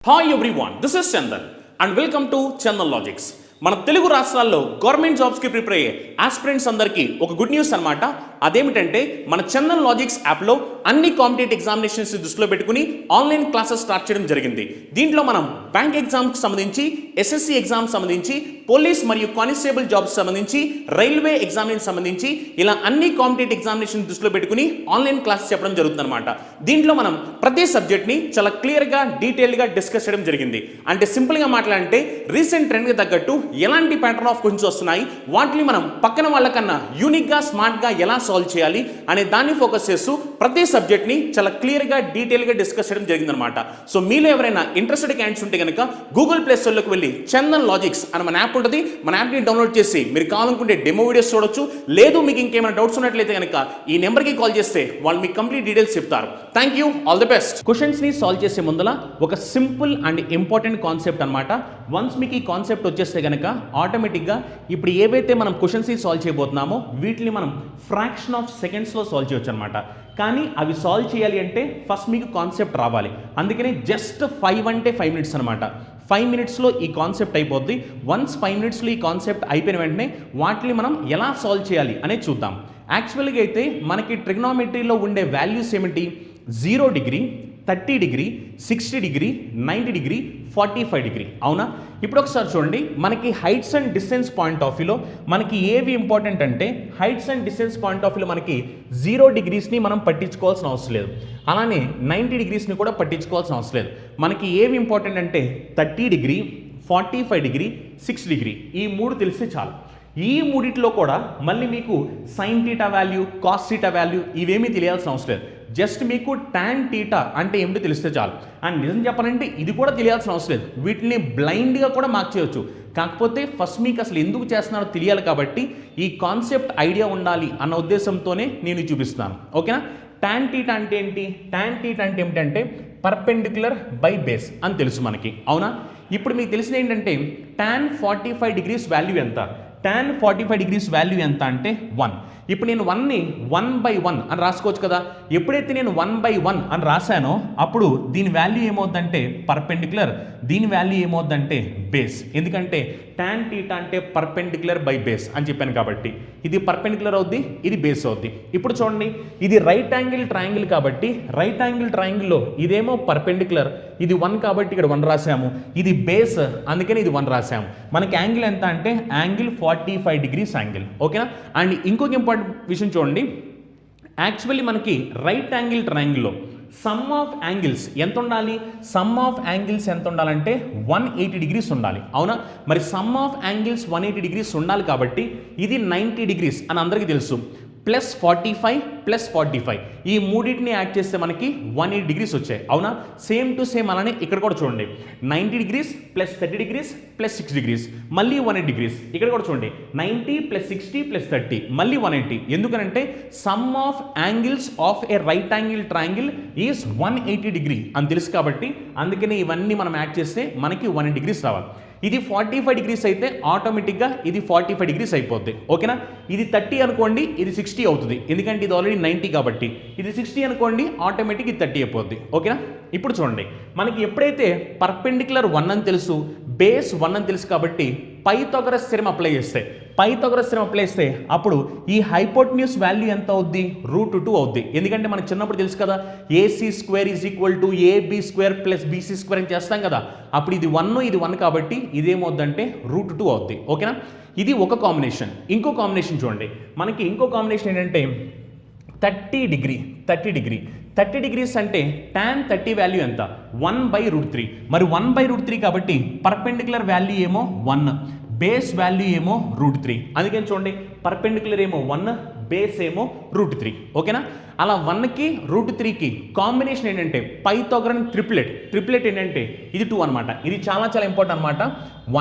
Hi everyone, this is Chandan and welcome to Chandan logics. మన తెలుగు రాష్ట్రాల్లో government జాబ్స్కి ప్రిపేర్ అయ్యే ఆస్పిరెంట్స్ అందరికీ ఒక గుడ్ న్యూస్ అనమాట. అదేమిటంటే మన చందన్ లాజిక్స్ యాప్లో అన్ని కాంపిటేటివ్ ఎగ్జామినేషన్స్ దృష్టిలో పెట్టుకుని ఆన్లైన్ క్లాసెస్ స్టార్ట్ చేయడం జరిగింది. దీంట్లో మనం బ్యాంక్ ఎగ్జామ్కి సంబంధించి, ఎస్ఎస్సి ఎగ్జామ్స్ సంబంధించి, పోలీస్ మరియు కానిస్టేబుల్ జాబ్స్ సంబంధించి, రైల్వే ఎగ్జామినేషన్ సంబంధించి ఇలా అన్ని కాంపిటేటివ్ ఎగ్జామినేషన్ దృష్టిలో పెట్టుకుని ఆన్లైన్ క్లాసెస్ చెప్పడం జరుగుతుంది అనమాట. దీంట్లో మనం ప్రతి సబ్జెక్ట్ని చాలా క్లియర్గా డీటెయిల్గా డిస్కస్ చేయడం జరిగింది. అంటే సింపుల్గా మాట్లాడంటే రీసెంట్ ట్రెండ్కి తగ్గట్టు ఎలాంటి ప్యాటర్న్ ఆఫ్ క్వశ్చన్స్ వస్తున్నాయి, వాటిని మనం పక్కన వాళ్ళకన్నా యూనిక్గా స్మార్ట్గా ఎలా సాల్వ్ చేయాలి అనే దాన్ని ఫోకస్ చేస్తూ ప్రతి సబ్జెక్ట్ని చాలా క్లియర్గా డీటెయిల్గా డిస్కస్ చేయడం జరిగిందనమాట. సో మీలో ఎవరైనా ఇంట్రెస్టెడ్ క్యాండిడేట్స్ ఉంటే కనుక గూగుల్ ప్లే స్టోర్లోకి వెళ్ళి చందన్ లాజిక్స్ అని మన యాప్ ఉంటుంది, మన యాప్ని డౌన్లోడ్ చేసి మీరు కావాలనుకుంటే డెమో వీడియోస్ చూడొచ్చు. లేదు మీకు ఇంకేమైనా డౌట్స్ ఉన్నట్లయితే కనుక ఈ నెంబర్కి కాల్ చేస్తే వాళ్ళు మీకు కంప్లీట్ డీటెయిల్స్ చెప్తారు. Thank you, all the best. క్వశ్చన్స్ని సాల్వ్ చేసే ముందల ఒక సింపుల్ అండ్ ఇంపార్టెంట్ కాన్సెప్ట్ అనమాట. వన్స్ మీకు ఈ కాన్సెప్ట్ వచ్చేస్తే కనుక ఆటోమేటిక్గా ఇప్పుడు ఏవైతే మనం క్వశ్చన్స్ సాల్వ్ చేయబోతున్నామో వీటిని మనం ఫ్రాక్షన్ ఆఫ్ సెకండ్స్లో సాల్వ్ చేయొచ్చు అనమాట. కానీ అవి సాల్వ్ చేయాలి అంటే ఫస్ట్ మీకు కాన్సెప్ట్ రావాలి. అందుకనే జస్ట్ 5 అంటే 5 మినిట్స్ అనమాట. 5 మినిట్స్లో ఈ కాన్సెప్ట్ అయిపోద్ది. వన్స్ 5 మినిట్స్లో ఈ కాన్సెప్ట్ అయిపోయిన వెంటనే వాటిని మనం ఎలా సాల్వ్ చేయాలి అనేది చూద్దాం. యాక్చువల్గా అయితే మనకి ట్రిగ్నామెట్రీలో ఉండే వాల్యూస్ ఏమిటి? 0 degree, 30 degree, 60 degree, 90 degree, 45 degree. అవునా? ఇప్పుడు ఒకసారి చూడండి, మనకి heights and distance point of వ్యూలో మనకి ఏవి ఇంపార్టెంట్ అంటే heights and distance point of వ్యూలో మనకి 0 డిగ్రీస్ని మనం పట్టించుకోవాల్సిన అవసరం లేదు. అలానే 90 డిగ్రీస్ని కూడా పట్టించుకోవాల్సిన అవసరం లేదు. మనకి ఏవి ఇంపార్టెంట్ అంటే 30 డిగ్రీ, 45 డిగ్రీ, 6 డిగ్రీ, ఈ మూడు తెలిస్తే చాలు. ఈ మూడిట్లో కూడా మళ్ళీ మీకు sine theta value, cos theta value ఇవేమీ తెలియాల్సిన అవసరం లేదు. జస్ట్ మీకు టాన్ టీటా అంటే ఏమిటో తెలిస్తే చాలు. అండ్ నిజం చెప్పాలంటే ఇది కూడా తెలియాల్సిన అవసరం లేదు. వీటిని బ్లైండ్గా కూడా మార్క్ చేయవచ్చు. కాకపోతే ఫస్ట్ మీకు అసలు ఎందుకు చేస్తున్నారో తెలియాలి కాబట్టి ఈ కాన్సెప్ట్ ఐడియా ఉండాలి అన్న ఉద్దేశంతోనే నేను చూపిస్తున్నాను. ఓకేనా? టాన్ టీటా అంటే ఏంటి? టాన్ టీటా అంటే ఏమిటంటే పర్పెండిక్యులర్ బై బేస్ అని తెలుసు మనకి. అవునా? ఇప్పుడు మీకు తెలిసిన ఏంటంటే టాన్ 45 డిగ్రీస్ వాల్యూ ఎంత? టాన్ 45 డిగ్రీస్ వాల్యూ ఎంత అంటే 1. ఇప్పుడు నేను 1ని 1/1 అని రాసుకోవచ్చు కదా. ఎప్పుడైతే నేను 1/1 అని రాశానో అప్పుడు దీని వాల్యూ ఏమవుద్దంటే పర్పెండిక్యులర్, దీని వాల్యూ ఏమవుద్దంటే బేస్. ఎందుకంటే టాన్ టీటా అంటే పర్పెండిక్యులర్ బై బేస్ అని చెప్పాను కాబట్టి ఇది పర్పెండిక్యులర్ అవుద్ది, ఇది బేస్ అవుద్ది. ఇప్పుడు చూడండి, ఇది రైట్ యాంగిల్ ట్రయాంగిల్ కాబట్టి రైట్ యాంగిల్ ట్రయాంగిల్లో ఇదేమో పర్పెండిక్యులర్, ఇది 1 కాబట్టి ఇక్కడ 1 రాసాము. ఇది బేస్, అందుకని ఇది 1 రాసాము. మనకి యాంగిల్ ఎంత అంటే యాంగిల్ 45 డిగ్రీస్ యాంగిల్. ఓకేనా? అండ్ ఇంకొక ఇంపార్టెంట్ విషయం చూడండి, యాక్చువల్లీ మనకి రైట్ యాంగిల్ ట్రయాంగిల్లో సమ్ ఆఫ్ యాంగిల్స్ ఎంత ఉండాలి? సమ్ ఆఫ్ యాంగిల్స్ ఎంత ఉండాలంటే 180 డిగ్రీస్ ఉండాలి. అవునా? మరి సమ్ ఆఫ్ యాంగిల్స్ 180 డిగ్రీస్ ఉండాలి కాబట్టి ఇది 90 డిగ్రీస్ అని అందరికీ తెలుసు. ప్లస్ 45 ప్లస్ 45 ఈ మూడింటిని యాడ్ చేస్తే మనకి 180 డిగ్రీస్ వచ్చాయి. అవునా? సేమ్ టు సేమ్ అలానే ఇక్కడ కూడా చూడండి, 90 degrees plus 30 degrees plus 6 degrees మళ్ళీ 180 డిగ్రీస్. ఇక్కడ కూడా చూడండి, 90 ప్లస్ 60 ప్లస్ 30 మళ్ళీ 180. ఎందుకనంటే some of angles of A right angle triangle is 180 degree అని తెలుసు కాబట్టి అందుకనే ఇవన్నీ మనం యాడ్ చేస్తే మనకి 180 డిగ్రీస్ రావాలి. ఇది 45 డిగ్రీస్ అయితే ఆటోమేటిక్గా ఇది 45 డిగ్రీస్ అయిపోద్ది. ఓకేనా? ఇది 30 అనుకోండి, ఇది 60 అవుతుంది. ఎందుకంటే ఇది ఆల్రెడీ 90 కాబట్టి. ఇది 60 అనుకోండి, ఆటోమేటిక్ ఇది 30 అయిపోద్ది. ఓకేనా? ఇప్పుడు చూడండి, మనకి ఎప్పుడైతే పర్పెండిక్యులర్ 1 అని తెలుసు, బేస్ 1 అని తెలుసు కాబట్టి పైథాగరస్ థియరం అప్లై చేస్తే అప్పుడు ఈ హైపోటెన్యూస్ వాల్యూ ఎంత అవుద్ది? √2 అవుద్ది. ఎందుకంటే మనకు చిన్నప్పుడు తెలుసు కదా, AC² = AB² ప్లస్ BC² అని చేస్తాం కదా. అప్పుడు ఇది 1, ఇది 1 కాబట్టి ఇదేమవుద్దంటే √2 అవుద్ది. ఓకేనా? ఇది ఒక కాంబినేషన్. ఇంకో కాంబినేషన్ చూడండి, మనకి ఇంకో కాంబినేషన్ ఏంటంటే 30 డిగ్రీస్ అంటే టాన్ 30 వాల్యూ ఎంత? 1/√3. మరి 1/√3 కాబట్టి పర్పెండిక్యులర్ వాల్యూ ఏమో 1, బేస్ వాల్యూ ఏమో √3. అందుకని చూడండి, పర్పెండిక్యులర్ ఏమో 1, బేస్ ఏమో √3. ఓకేనా? అలా 1కి √3కి కాంబినేషన్ ఏంటంటే పైథాగరన్ ట్రిప్లెట్ ఏంటంటే ఇది 2 అనమాట. ఇది చాలా చాలా ఇంపార్టెంట్ అనమాట.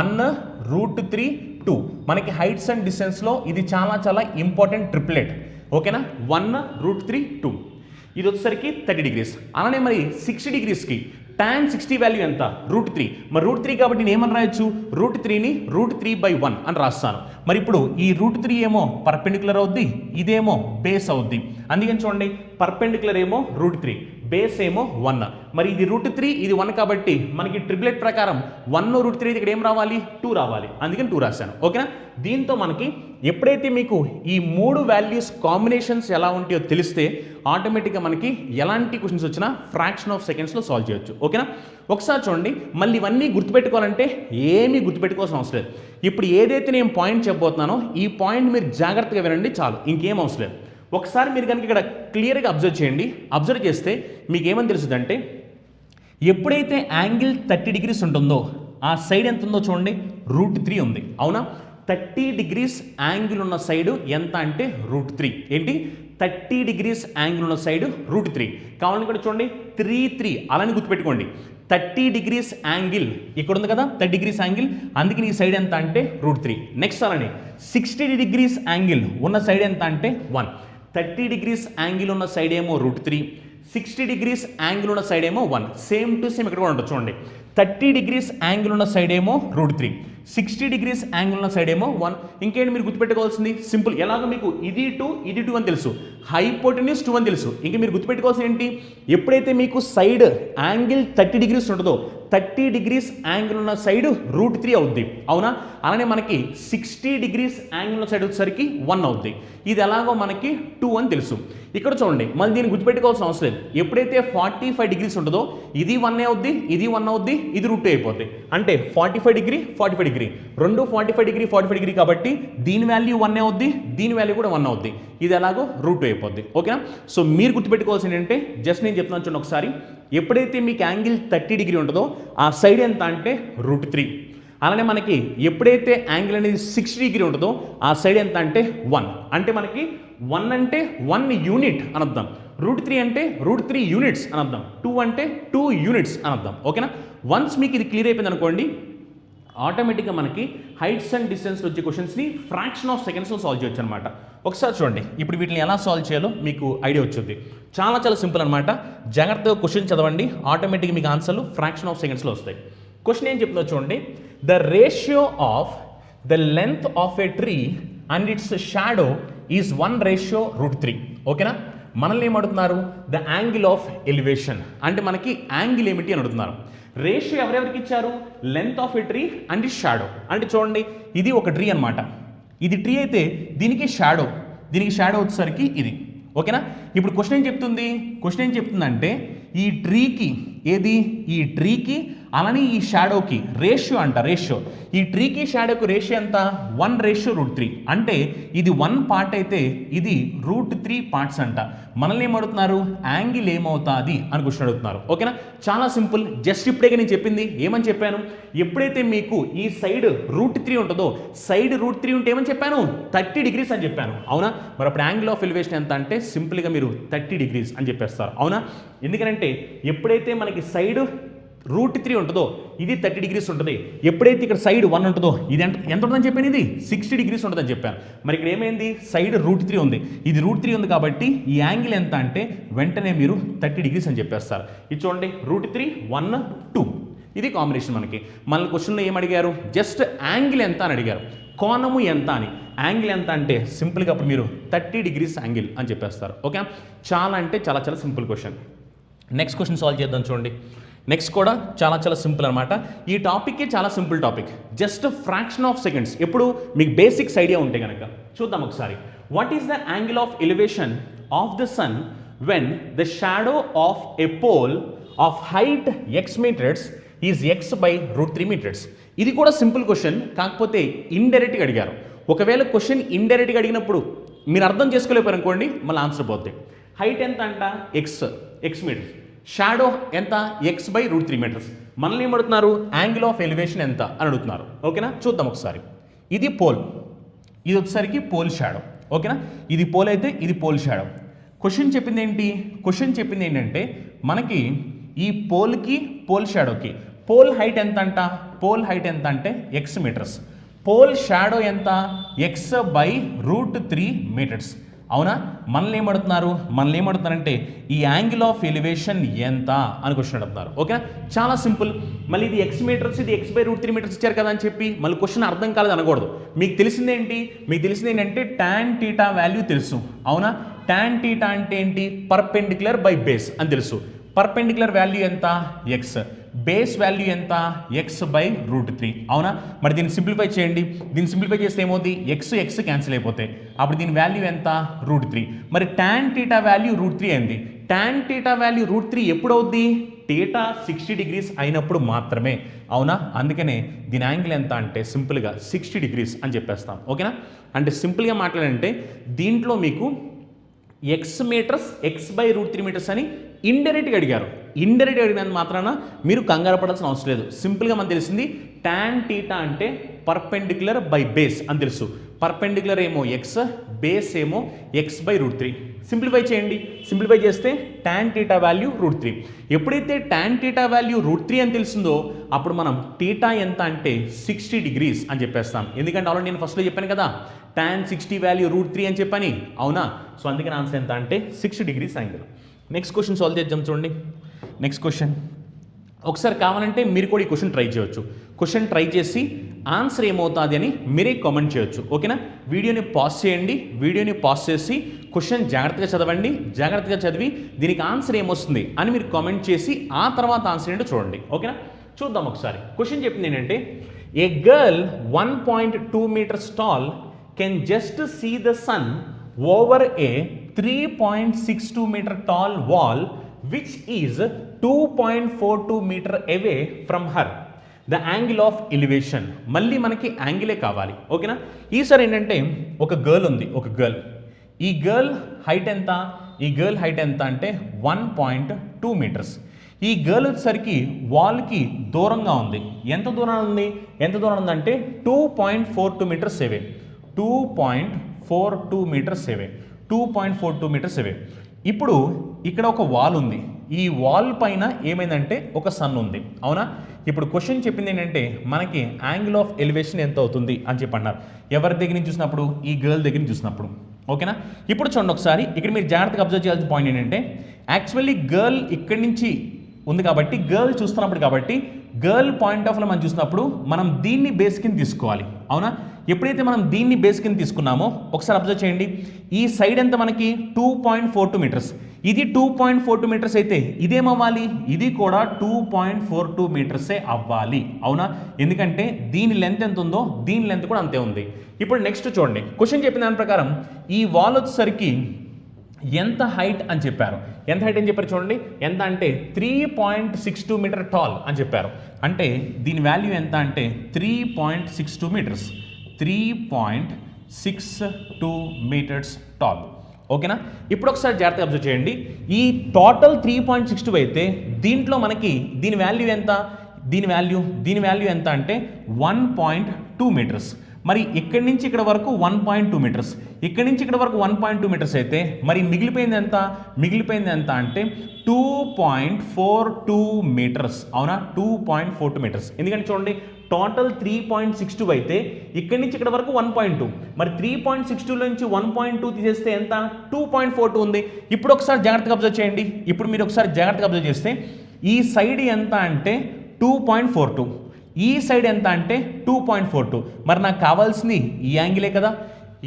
1 √3 2 మనకి హైట్స్ అండ్ డిస్టెన్స్లో ఇది చాలా చాలా ఇంపార్టెంట్ ట్రిప్లెట్. ఓకేనా? 1 √3 2 ఇది వచ్చేసరికి 30 డిగ్రీస్. అలానే మరి 60 డిగ్రీస్కి tan 60 వాల్యూ ఎంత? √3. మరి √3 కాబట్టి నేను ఏమని రాయొచ్చు? √3ని √3/1 అని రాస్తాను. మరి ఇప్పుడు ఈ √3 ఏమో పర్పెండిక్యులర్ అవుద్ది, ఇదేమో బేస్ అవుద్ది. అందుకని చూడండి, పర్పెండిక్యులర్ ఏమో √3, బేస్ ఏమో 1. మరి ఇది √3 ఇది 1 కాబట్టి మనకి ట్రిప్లెట్ ప్రకారం 1 √3 ఇక్కడ ఏం రావాలి 2 రావాలి, అందుకని 2 రాశాను. ఓకేనా? దీంతో మనకి ఎప్పుడైతే మీకు ఈ 3 వాల్యూస్ కాంబినేషన్స్ ఎలా ఉంటాయో తెలిస్తే ఆటోమేటిక్గా మనకి ఎలాంటి క్వశ్చన్స్ వచ్చినా ఫ్రాక్షన్ ఆఫ్ సెకండ్స్లో సాల్వ్ చేయొచ్చు. ఓకేనా? ఒకసారి చూడండి, మళ్ళీ ఇవన్నీ గుర్తుపెట్టుకోవాలంటే ఏమీ గుర్తుపెట్టుకోవాల్సిన అవసరం లేదు. ఇప్పుడు ఏదైతే నేను పాయింట్ చెప్పబోతున్నానో ఈ పాయింట్ మీరు జాగ్రత్తగా వినండి చాలు, ఇంకేం అవసరం లేదు. ఒకసారి మీరు కనుక ఇక్కడ క్లియర్గా అబ్జర్వ్ చేయండి. అబ్జర్వ్ చేస్తే మీకు ఏమని తెలుస్తుందంటే ఎప్పుడైతే యాంగిల్ 30 degrees ఉంటుందో ఆ సైడ్ ఎంత ఉందో చూడండి, √3 ఉంది. అవునా? 30 degrees యాంగిల్ ఉన్న సైడు ఎంత అంటే √3. ఏంటి? 30 degrees యాంగిల్ ఉన్న సైడ్ √3. కావాలని కూడా చూడండి 3 అలానే గుర్తుపెట్టుకోండి. 30 degrees యాంగిల్ ఇక్కడ ఉంది కదా, 30 degrees యాంగిల్, అందుకని ఈ సైడ్ ఎంత అంటే √3. నెక్స్ట్ అలానే 60 degrees యాంగిల్ ఉన్న సైడ్ ఎంత అంటే 1. 30 degrees యాంగిల్ ఉన్న సైడ్ ఏమో √3, 60 degrees యాంగిల్ ఉన్న సైడ్ ఏమో 1. సేమ్ టు సేమ్ ఇక్కడ కూడా ఉంటుంది చూడండి. 30 degrees యాంగిల్ ఉన్న సైడ్ ఏమో √3, 60 degrees యాంగిల్ ఉన్న సైడ్ ఏమో 1. ఇంకేంటి మీరు గుర్తుపెట్టుకోవాల్సింది? సింపుల్. ఎలాగో మీకు ఇది 2 అని తెలుసు, హైపోటెన్యూస్ 2 అని తెలుసు. ఇంకా మీరు గుర్తుపెట్టుకోవాల్సింది ఏంటి? ఎప్పుడైతే మీకు సైడ్ యాంగిల్ 30 degrees ఉంటుందో 30 degrees యాంగిల్ ఉన్న సైడ్ √3 అవుద్ది. అవునా? అలానే మనకి 60 degrees యాంగిల్ ఉన్న సైడ్ వచ్చేసరికి 1 అవుద్ది. ఇది ఎలాగో మనకి 2 అని తెలుసు. ఇక్కడ చూడండి, మళ్ళీ దీన్ని గుర్తుపెట్టుకోవాల్సిన అవసరం లేదు. ఎప్పుడైతే 45 degrees ఉంటుందో ఇది 1 అవుద్ది, ఇది 1 అవుద్ది, ఇది √2 అయిపోద్ది. అంటే 45 degree 45 degree రెండు 45 degree 45 degree కాబట్టి దీని వాల్యూ 1 అవుద్ది, దీని వాల్యూ కూడా 1 అవుద్ది. ఇది ఎలాగో √2 అయిపోద్ది. ఓకేనా? సో మీరు గుర్తుపెట్టుకోవాల్సింది ఏంటంటే జస్ట్ నేను చెప్తున్నాను చూడండి ఒకసారి. ఎప్పుడైతే మీకు యాంగిల్ 30 degree ఉంటుందో ఆ సైడ్ ఎంత అంటే √3. అలానే మనకి ఎప్పుడైతే యాంగిల్ అనేది 60 degree ఉంటుందో ఆ సైడ్ ఎంత అంటే 1. అంటే మనకి 1 అంటే 1 యూనిట్ అని అర్థం, √3 అంటే √3 యూనిట్స్ అని అర్థం, 2 అంటే 2 యూనిట్స్ అని అర్థం. ఓకేనా? వన్స్ మీకు ఇది క్లియర్ అయిపోయింది అనుకోండి, ఆటోమేటిక్గా మనకి హైట్స్ అండ్ డిస్టెన్స్ వచ్చే క్వశ్చన్స్ని ఫ్రాక్షన్ ఆఫ్ సెకండ్స్లో సాల్వ్ చేయొచ్చు అనమాట. ఒకసారి చూడండి, ఇప్పుడు వీటిని ఎలా సాల్వ్ చేయాలో మీకు ఐడియా వచ్చింది. చాలా చాలా సింపుల్ అనమాట. జాగ్రత్తగా క్వశ్చన్ చదవండి, ఆటోమేటిక్గా మీకు ఆన్సర్లు ఫ్రాక్షన్ ఆఫ్ సెకండ్స్లో వస్తాయి. క్వశ్చన్ ఏం చెప్తుందో చూడండి. The ratio of the length of A tree and it's shadow is 1:3. ఓకేనా? మనల్ని ఏమడుతున్నారు? ద యాంగిల్ ఆఫ్ ఎలివేషన్ అంటే మనకి యాంగిల్ ఏమిటి అని అడుగుతున్నారు. రేషియో ఎవరెవరికి ఇచ్చారు? Length of A tree and it's shadow. అంటే చూడండి, ఇది ఒక ట్రీ అనమాట. ఇది ట్రీ అయితే దీనికి షాడో వచ్చేసరికి ఇది. ఓకేనా? ఇప్పుడు క్వశ్చన్ ఏం చెప్తుంది? క్వశ్చన్ ఏం చెప్తుందంటే ఈ ట్రీకి ఈ ట్రీకి అలానే ఈ షాడోకి రేషియో అంట. రేషియో ఈ ట్రీకి షాడోకి రేషియో ఎంత? 1:3. అంటే ఇది 1 పార్ట్ అయితే ఇది √3 పార్ట్స్ అంట. మనల్ని ఏమడుతున్నారు? యాంగిల్ ఏమవుతుంది అని క్వశ్చన్ అడుగుతున్నారు. ఓకేనా? చాలా సింపుల్. జస్ట్ ఇప్పుడే నేను చెప్పింది ఏమని చెప్పాను? ఎప్పుడైతే మీకు ఈ సైడ్ √3 ఉంటుందో సైడ్ √3 ఉంటే ఏమని చెప్పాను? 30 degrees అని చెప్పాను. అవునా? మరి అప్పుడు యాంగిల్ ఆఫ్ ఎలివేషన్ ఎంత అంటే సింపుల్గా మీరు 30 degrees అని చెప్పేస్తారు. అవునా? ఎందుకంటే ఎప్పుడైతే మనకి సైడ్ √3 ఉంటుందో ఇది 30 degrees ఉంటుంది. ఎప్పుడైతే ఇక్కడ సైడ్ 1 ఉంటుందో ఇది ఎంత ఉంటుందని చెప్పాను? ఇది 60 degrees ఉంటుందని చెప్పాను. మరి ఇక్కడ ఏమైంది? సైడ్ √3 ఉంది, ఇది √3 ఉంది కాబట్టి ఈ యాంగిల్ ఎంత అంటే వెంటనే మీరు 30 degrees అని చెప్పేస్తారు. ఇది చూడండి, √3 1 2 ఇది కాంబినేషన్. మన క్వశ్చన్లో ఏం అడిగారు? జస్ట్ యాంగిల్ ఎంత అని అడిగారు, కోణము ఎంత అని. యాంగిల్ ఎంత అంటే సింపుల్గా అప్పుడు మీరు 30 degrees యాంగిల్ అని చెప్పేస్తారు. ఓకే? చాలా అంటే చాలా చాలా simple question. Next question solve చేద్దాం చూడండి. నెక్స్ట్ కూడా చాలా చాలా సింపుల్ అనమాట. ఈ టాపిక్కే చాలా simple topic, just fraction of seconds. ఎప్పుడు మీకు బేసిక్స్ ఐడియా ఉంటే కనుక చూద్దాం ఒకసారి. What is the angle of elevation of the sun when the shadow of a pole of height x meters is x/√3 meters? ఇది కూడా సింపుల్ క్వశ్చన్, కాకపోతే ఇండైరెక్ట్గా అడిగారు. ఒకవేళ క్వశ్చన్ ఇండైరెక్ట్గా అడిగినప్పుడు మీరు అర్థం చేసుకోలేకపోయారు అనుకోండి, మళ్ళీ ఆన్సర్ పోతుంది. హైట్ ఎంత అంట? x metres. షాడో ఎంత? x/√3 meters. మనల్ని ఏమడుతున్నారు? యాంగిల్ ఆఫ్ ఎలివేషన్ ఎంత అని అడుగుతున్నారు. ఓకేనా? చూద్దాం ఒకసారి. ఇది పోల్, ఇది వచ్చేసరికి పోల్ షాడో. ఓకేనా? ఇది పోల్ అయితే ఇది పోల్ షాడో. క్వశ్చన్ చెప్పింది ఏంటి? క్వశ్చన్ చెప్పింది ఏంటంటే మనకి ఈ పోల్కి పోల్ షాడోకి పోల్ హైట్ ఎంత అంట? పోల్ హైట్ ఎంత అంటే x meters. పోల్ షాడో ఎంత? x/√3 meters. అవునా? మనల్ని ఏమడుతున్నారంటే ఈ యాంగిల్ ఆఫ్ ఎలివేషన్ ఎంత అని క్వశ్చన్ అడుగుతున్నారు. ఓకేనా? చాలా సింపుల్. మళ్ళీ ఇది x meters, ఇది x/√3 meters ఇచ్చారు కదా అని చెప్పి మళ్ళీ క్వశ్చన్ అర్థం కాలేదు అనకూడదు. మీకు తెలిసింది ఏంటంటే tan θ వాల్యూ తెలుసు. అవునా? tan θ అంటే ఏంటి? పర్పెండిక్యులర్ బై బేస్ అని తెలుసు. పర్పెండిక్యులర్ వాల్యూ ఎంత ఎక్స్, బేస్ వాల్యూ ఎంత x/√3. అవునా? మరి దీన్ని సింప్లిఫై చేయండి. దీన్ని సింప్లిఫై చేస్తే ఏమవుతుంది, ఎక్స్ క్యాన్సిల్ అయిపోతాయి. అప్పుడు దీని వాల్యూ ఎంత √3. మరి టాన్ టీటా వాల్యూ √3 అయింది. టాన్ టీటా వాల్యూ √3 ఎప్పుడు అవుద్ది, టీటా 60 డిగ్రీస్ అయినప్పుడు మాత్రమే. అవునా? అందుకనే దీని యాంగిల్ ఎంత అంటే సింపుల్గా 60 డిగ్రీస్ అని చెప్పేస్తాం. ఓకేనా? అంటే సింపుల్గా మాట్లాడంటే దీంట్లో మీకు ఎక్స్ మీటర్స్ x/√3 మీటర్స్ అని ఇండైరెక్ట్గా అడిగారు. ఇండైరెక్ట్గా అడిగినంత మాత్రాన మీరు కంగారు పడాల్సిన అవసరం లేదు. సింపుల్గా మనకు తెలిసింది టాన్ టీటా అంటే పర్పెండిక్యులర్ బై బేస్ అని తెలుసు. పర్పెండిక్యులర్ ఏమో ఎక్స్, బేస్ ఏమో x/√3. సింప్లిఫై చేయండి. సింప్లిఫై చేస్తే టాన్ టీటా వాల్యూ √3. ఎప్పుడైతే టాన్ టీటా వాల్యూ √3 అని తెలిసిందో అప్పుడు మనం టీటా ఎంత అంటే 60 డిగ్రీస్ అని చెప్పేస్తాం. ఎందుకంటే ఆల్రెడీ నేను ఫస్ట్లో చెప్పాను కదా టాన్ 60 వాల్యూ √3 అని చెప్పని. అవునా? సో అందుకని ఆన్సర్ ఎంత అంటే 60 degrees angle. Next question solve చేద్దాం. చూడండి నెక్స్ట్ క్వశ్చన్. ఒకసారి కావాలంటే మీరు కూడా ఈ క్వశ్చన్ ట్రై చేయొచ్చు. క్వశ్చన్ ట్రై చేసి ఆన్సర్ ఏమవుతుంది అని మీరే కామెంట్ చేయొచ్చు. ఓకేనా? వీడియోని పాజ్ చేయండి. వీడియోని పాజ్ చేసి క్వశ్చన్ జాగ్రత్తగా చదవండి. జాగ్రత్తగా చదివి దీనికి ఆన్సర్ ఏమొస్తుంది అని మీరు కామెంట్ చేసి ఆ తర్వాత ఆన్సర్ ఏంటో చూడండి. ఓకేనా? చూద్దాం ఒకసారి. క్వశ్చన్ చెప్పింది ఏంటంటే ఏ girl 1.2 meters tall can just see the sun over a 3.62 meter tall wall which is 2.42 meter away from her. The angle of elevation. మళ్ళీ మనకి యాంగిలే కావాలి. ఓకేనా? ఈసారి ఏంటంటే ఒక గర్ల్ ఉంది. ఒక గర్ల్, ఈ గర్ల్ హైట్ ఎంత, ఈ గర్ల్ హైట్ ఎంత అంటే 1.2 meters. ఈ గర్ల్ వచ్చేసరికి వాల్కి దూరంగా ఉంది. ఎంత దూరం ఉంది, ఎంత దూరం ఉందంటే 2.42 meters away. 2.42 meters away. 2.42 meters away. ఇప్పుడు ఇక్కడ ఒక వాల్ ఉంది. ఈ వాల్ పైన ఏమైందంటే ఒక సన్ ఉంది. అవునా? ఇప్పుడు క్వశ్చన్ చెప్పింది ఏంటంటే మనకి యాంగిల్ ఆఫ్ ఎలివేషన్ ఎంత అవుతుంది అని చెప్పి అన్నారు. ఎవరి దగ్గర నుంచి చూసినప్పుడు, ఈ గర్ల్ దగ్గర నుంచి చూసినప్పుడు. ఓకేనా? ఇప్పుడు చూడండి ఒకసారి. ఇక్కడ మీరు జాగ్రత్తగా అబ్జర్వ్ చేయాల్సిన పాయింట్ ఏంటంటే యాక్చువల్లీ గర్ల్ ఇక్కడి నుంచి ఉంది కాబట్టి, గర్ల్ చూస్తున్నప్పుడు కాబట్టి గర్ల్ పాయింట్ ఆఫ్ లో మనం చూసినప్పుడు మనం దీన్ని బేస్ కింద తీసుకోవాలి. అవునా? ఎప్పుడైతే మనం దీన్ని బేస్ కింద తీసుకున్నామో ఒకసారి అబ్జర్వ్ చేయండి. ఈ సైడ్ ఎంత మనకి 2.42 meters. ఇది 2.42 meters అయితే ఇదేమవ్వాలి, ఇది కూడా 2.42 meters అవ్వాలి. అవునా? ఎందుకంటే దీని లెంత్ ఎంత ఉందో దీని లెంత్ కూడా అంతే ఉంది. ఇప్పుడు నెక్స్ట్ చూడండి. క్వశ్చన్ చెప్పిన దాని ప్రకారం ఈ వాల్ వచ్చేసరికి ఎంత హైట్ అని చెప్పారు. ఎంత హైట్ అని చెప్పారు చూడండి. ఎంత అంటే 3.62 meter టాల్ అని చెప్పారు. అంటే దీని వాల్యూ ఎంత అంటే 3.62 meters. 3.62 meters tall. ఓకేనా? ఇప్పుడు ఒకసారి జాగ్రత్తగా అబ్జర్వ్ చేయండి. ఈ టోటల్ 3.62 అయితే దీంట్లో మనకి దీని వాల్యూ ఎంత, దీని వాల్యూ ఎంత అంటే 1.2 meters. మరి ఇక్కడి నుంచి ఇక్కడ వరకు 1.2 meters, ఇక్కడి నుంచి ఇక్కడ వరకు 1.2 meters అయితే మరి మిగిలిపోయింది ఎంత అంటే 2.42 meters. అవునా? 2.42 meters. ఎందుకంటే చూడండి టోటల్ 3.62 అయితే ఇక్కడి నుంచి ఇక్కడ వరకు 1.2, మరి 3.62 నుంచి 1.2 తీసేస్తే ఎంత, 2.42 ఉంది. ఇప్పుడు ఒకసారి జాగ్రత్తగా అబ్జర్వ్ చేయండి. ఇప్పుడు మీరు ఒకసారి జాగ్రత్తగా అబ్జర్వ్ చేస్తే ఈ సైడ్ ఎంత అంటే 2.42, ఈ సైడ్ ఎంత అంటే 2.42. మరి నాకు కావాల్సింది ఈ యాంగిలే కదా.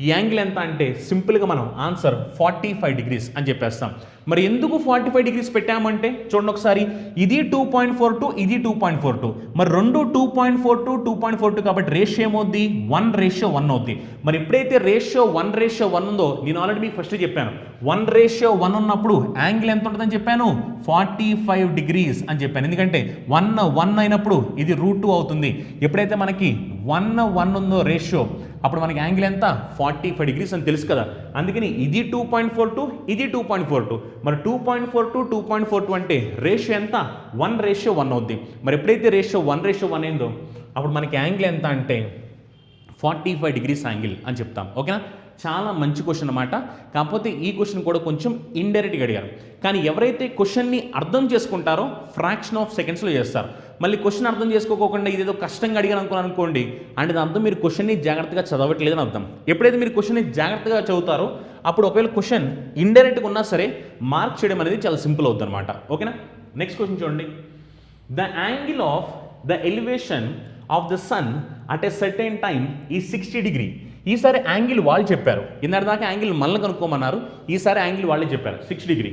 ఈ యాంగిల్ ఎంత అంటే సింపుల్గా మనం ఆన్సర్ 45 degrees అని చెప్పేస్తాం. మరి ఎందుకు 45 degrees పెట్టామంటే చూడండి ఒకసారి. ఇది 2.42, ఇది 2.42. మరి రెండు 2.42, 2.42 కాబట్టి రేషియో ఏమవుద్ది, 1:1 అవుద్ది. మరి ఎప్పుడైతే రేషియో 1:1 ఉందో నేను ఆల్రెడీ మీకు ఫస్ట్ చెప్పాను 1:1 ఉన్నప్పుడు యాంగిల్ ఎంత ఉంటుందని చెప్పాను, 45 degrees అని చెప్పాను. ఎందుకంటే 1:1 అయినప్పుడు ఇది √2 అవుతుంది. ఎప్పుడైతే మనకి 1:1 ఉందో రేషియో అప్పుడు మనకి యాంగిల్ ఎంత, 45 degrees అని తెలుసు కదా. అందుకని ఇది 2.42, ఇది 2.42. మరి 2.42, 2.42 అంటే రేషియో ఎంత, 1:1 అవుద్ది. మరి ఎప్పుడైతే రేషియో 1:1 అయిందో అప్పుడు మనకి యాంగిల్ ఎంత అంటే 45 degrees యాంగిల్ అని చెప్తాం. ఓకేనా? చాలా మంచి క్వశ్చన్ అన్నమాట. కాకపోతే ఈ క్వశ్చన్ కూడా కొంచెం ఇండైరెక్ట్గా అడిగారు. కానీ ఎవరైతే క్వశ్చన్ని అర్థం చేసుకుంటారో ఫ్రాక్షన్ ఆఫ్ సెకండ్స్లో చేస్తారు. మళ్ళీ క్వశ్చన్ అర్థం చేసుకోకుండా ఇదేదో కష్టంగా అడిగాను అనుకోండి అంటే దాని అర్థం మీరు క్వశ్చన్ని జాగ్రత్తగా చదవట్లేదని అర్థం. ఎప్పుడైతే మీరు క్వశ్చన్ని జాగ్రత్తగా చదువుతారో అప్పుడు ఒకవేళ క్వశ్చన్ ఇండైరెక్ట్గా ఉన్నా సరే మార్క్ చేయడం అనేది చాలా సింపుల్ అవుతుంది అనమాట. ఓకేనా? నెక్స్ట్ క్వశ్చన్ చూడండి. The angle of the elevation of the sun at a certain time is 60 degree. ఈసారి యాంగిల్ వాళ్ళు చెప్పారు. ఇందాక దాకా యాంగిల్ మళ్ళీ కనుక్కోమన్నారు. ఈసారి యాంగిల్ వాళ్ళే చెప్పారు 60 degree.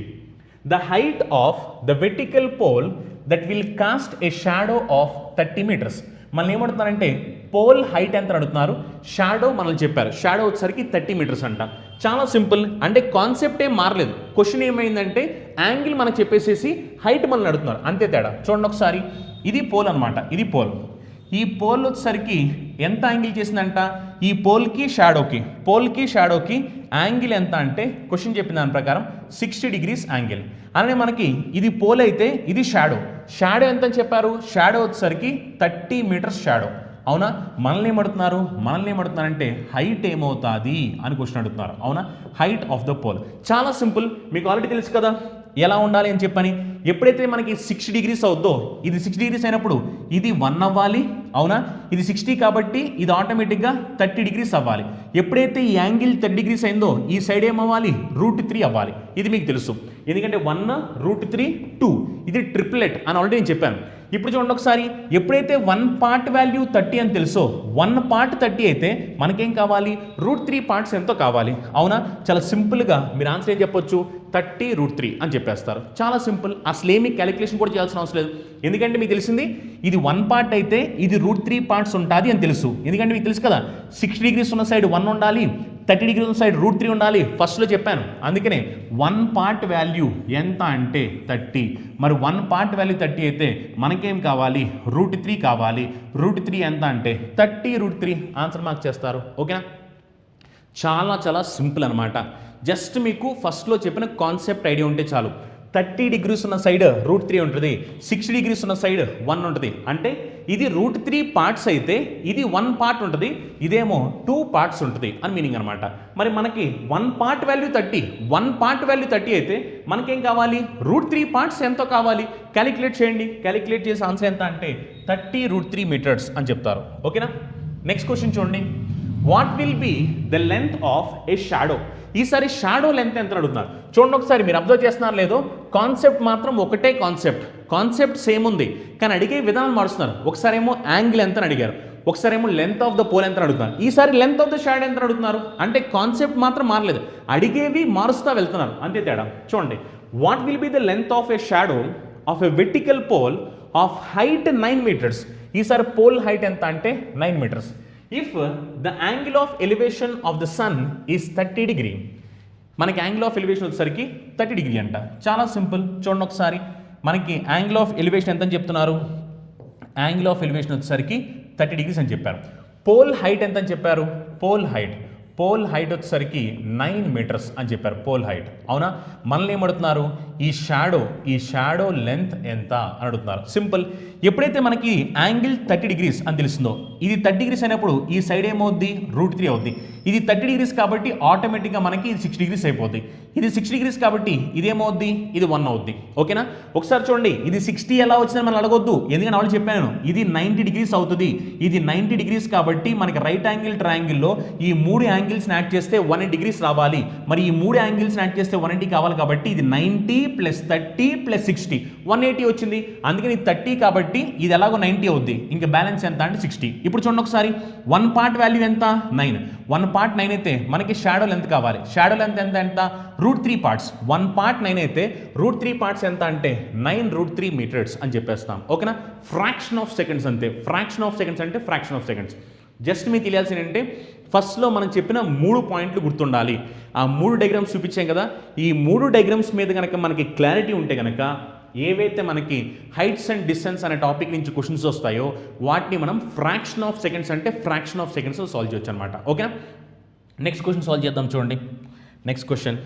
The height of the vertical pole that will cast a shadow of 30 meters. మనల్ని ఏమడుతున్నారంటే పోల్ హైట్ ఎంత అడుగుతున్నారు, షాడో మనల్ని చెప్పారు, షాడో వచ్చేసరికి 30 మీటర్స్ అంట. చాలా సింపుల్, అంటే కాన్సెప్ట్ ఏం మారలేదు. క్వశ్చన్ ఏమైందంటే యాంగిల్ మనకు చెప్పేసేసి హైట్ మనల్ని అడుగుతున్నారు, అంతే తేడా. చూడండి ఒకసారి, ఇది పోల్ అనమాట, ఇది పోల్. ఈ పోల్ వచ్చేసరికి ఎంత యాంగిల్ చేసిందంట, ఈ పోల్కి షాడోకి యాంగిల్ ఎంత అంటే క్వశ్చన్ చెప్పిన దాని ప్రకారం 60 డిగ్రీస్ యాంగిల్. అలానే మనకి ఇది పోల్ అయితే ఇది షాడో ఎంత అని చెప్పారు, షాడో వచ్చేసరికి 30 మీటర్స్ షాడో. అవునా, మనల్ని ఏమడుతున్నారంటే హైట్ ఏమవుతుంది అని క్వశ్చన్ అడుగుతున్నారు. అవునా, హైట్ ఆఫ్ ద పోల్. చాలా సింపుల్, మీకు ఆల్రెడీ తెలుసు కదా ఎలా ఉండాలి అని చెప్పని. ఎప్పుడైతే మనకి 60 డిగ్రీస్ అవుద్దో, ఇది 6 డిగ్రీస్ అయినప్పుడు ఇది 1 అవ్వాలి. అవునా, ఇది 60 కాబట్టి ఇది ఆటోమేటిక్గా 30 డిగ్రీస్ అవ్వాలి. ఎప్పుడైతే ఈ యాంగిల్ 30 డిగ్రీస్ అయిందో ఈ సైడ్ ఏమవ్వాలి, √3 అవ్వాలి. ఇది మీకు తెలుసు, ఎందుకంటే 1 √3 2, ఇది ట్రిప్లెట్ అని ఆల్రెడీ నేను చెప్పాను. ఇప్పుడు చూడండి ఒకసారి, ఎప్పుడైతే 1 పార్ట్ వాల్యూ 30 అని తెలుసో, 1 పార్ట్ 30 అయితే మనకేం కావాలి, √3 పార్ట్స్ ఎంతో కావాలి. అవునా, చాలా సింపుల్గా మీరు ఆన్సర్ ఏం చెప్పొచ్చు, 30√3 అని చెప్పేస్తారు. చాలా సింపుల్, అసలు ఏమి క్యాలిక్యులేషన్ కూడా చేయాల్సిన అవసరం లేదు. ఎందుకంటే మీకు తెలిసింది ఇది 1 పార్ట్ అయితే ఇది √3 పార్ట్స్ ఉంటుంది అని తెలుసు. ఎందుకంటే మీకు తెలుసు కదా 60 డిగ్రీస్ ఉన్న సైడ్ 1 ఉండాలి, 30 డిగ్రీస్ ఉన్న సైడ్ √3 ఉండాలి, ఫస్ట్లో చెప్పాను. అందుకనే 1 పార్ట్ వాల్యూ ఎంత అంటే 30. మరి 1 పార్ట్ వాల్యూ 30 అయితే మనకేం కావాలి, √3 కావాలి. √3 ఎంత అంటే 30√3 ఆన్సర్ మార్క్ చేస్తారు. ఓకేనా, చాలా సింపుల్ అనమాట. జస్ట్ మీకు ఫస్ట్లో చెప్పిన కాన్సెప్ట్ ఐడియా ఉంటే చాలు. 30 డిగ్రీస్ ఉన్న సైడ్ √3 ఉంటుంది, 60 డిగ్రీస్ ఉన్న సైడ్ 1 ఉంటుంది. అంటే ఇది √3 పార్ట్స్ అయితే ఇది 1 పార్ట్ ఉంటుంది, ఇదేమో 2 పార్ట్స్ ఉంటుంది అని మీనింగ్ అనమాట. మరి మనకి 1 పార్ట్ వాల్యూ 30 అయితే మనకేం కావాలి, √3 పార్ట్స్ ఎంతో కావాలి. క్యాలిక్యులేట్ చేయండి, క్యాలిక్యులేట్ చేసే ఆన్సర్ ఎంత అంటే 30√3 మీటర్స్ అని చెప్తారు. ఓకేనా, నెక్స్ట్ క్వశ్చన్ చూడండి. What will be the length of a shadow. ఈసారి షాడో లెంత్ ఎంత అడుగుతున్నారు చూడండి ఒకసారి, మీరు అబ్జర్వ్ చేస్తున్నారు లేదో, కాన్సెప్ట్ మాత్రం ఒకటే కాన్సెప్ట్ సేమ్ ఉంది, కానీ అడిగే విధానం మారుస్తున్నారు. ఒకసారి ఏమో యాంగిల్ ఎంత అని అడిగారు, ఒకసారి ఏమో లెంత్ ఆఫ్ ద పోల్ ఎంత అడుగుతున్నారు, ఈసారి లెంత్ ఆఫ్ ద షాడో ఎంత అడుగుతున్నారు. అంటే కాన్సెప్ట్ మాత్రం మారలేదు, అడిగేవి మారుస్తూ వెళ్తున్నారు, అంతే తేడా. చూడండి, what will be the length of a shadow of a vertical pole of height 9 meters. ఈసారి పోల్ హైట్ ఎంత అంటే 9 meters. If the angle of elevation of the sun is 30 degree, మనకి యాంగిల్ ఆఫ్ ఎలివేషన్ వచ్చేసరికి 30 degree అంట. చాలా simple, చూడండి ఒకసారి, మనకి యాంగిల్ ఆఫ్ ఎలివేషన్ ఎంత అని చెప్తున్నారు, యాంగిల్ ఆఫ్ ఎలివేషన్ వచ్చేసరికి 30 డిగ్రీస్ అని చెప్పారు. పోల్ హైట్ ఎంత అని చెప్పారు, పోల్ హైట్ వచ్చేసరికి 9 మీటర్స్ అని చెప్పారు, పోల్ హైట్. అవునా, మనల్ని ఏమడుతున్నారు, ఈ షాడో లెంత్ ఎంత అని అడుగుతున్నారు. సింపుల్, ఎప్పుడైతే మనకి యాంగిల్ 30 డిగ్రీస్ అని తెలుస్తుందో, ఇది 30 డిగ్రీస్ అయినప్పుడు ఈ సైడ్ ఏమవుద్ది, √3 అవుద్ది. ఇది 30 డిగ్రీస్ కాబట్టి ఆటోమేటిక్గా మనకి ఇది 6 డిగ్రీస్ అయిపోద్ది. ఇది 6 డిగ్రీస్ కాబట్టి ఇదేమవుద్ది, ఇది 1 అవుద్ది. ఓకేనా, ఒకసారి చూడండి, ఇది 60 ఎలా వచ్చిందని మనం అడగొద్దు, ఎందుకంటే వాళ్ళు చెప్పాను ఇది 90 డిగ్రీస్ అవుతుంది. ఇది 90 డిగ్రీస్ కాబట్టి మనకి రైట్ యాంగిల్ ట్రయాంగిల్లో ఈ 3 యాంగిల్స్ని యాడ్ చేస్తే 180 డిగ్రీస్ రావాలి. మరి ఈ 3 యాంగిల్స్ని యాడ్ చేస్తే 180 కావాలి కాబట్టి ఇది 90 + 30 + 60 180 వచ్చింది. అందుకని ఇది 30 కాబట్టి ఇది ఎలాగో 90 అవుద్ది, ఇంకా బ్యాలెన్స్ ఎంత అంటే 60. ఇప్పుడు చూడండి ఒకసారి, 1 పార్ట్ వాల్యూ ఎంత 9, 1 పార్ట్ 9 అయితే మనకి షాడో లెంత్ కావాలి. షాడో లెంత్ ఎంత √3 పార్ట్స్. 1 పార్ట్ 9 అయితే √3 పార్ట్స్ ఎంత అంటే 9√3 మీటర్స్ అని చెప్పేస్తాం. ఓకేనా, ఫ్రాక్షన్ ఆఫ్ సెకండ్స్ అంతే. ఫ్రాక్షన్ ఆఫ్ సెకండ్స్ అంటే ఫ్రాక్షన్ ఆఫ్ సెకండ్స్. జస్ట్ మీకు తెలియాల్సింది ఏంటంటే ఫస్ట్లో మనం చెప్పిన 3 పాయింట్లు గుర్తుండాలి. ఆ 3 డయాగ్రామ్స్ చూపించాం కదా, ఈ 3 డయాగ్రామ్స్ మీద కనుక మనకి క్లారిటీ ఉంటే కనుక ఏవైతే మనకి హైట్స్ అండ్ డిస్టెన్స్ అనే టాపిక్ నుంచి క్వశ్చన్స్ వస్తాయో వాటిని మనం ఫ్రాక్షన్ ఆఫ్ సెకండ్స్ అంటే ఫ్రాక్షన్ ఆఫ్ సెకండ్స్ సాల్వ్ చేయొచ్చు అనమాట. ఓకేనా, నెక్స్ట్ క్వశ్చన్ సాల్వ్ చేద్దాం. చూడండి నెక్స్ట్ క్వశ్చన్.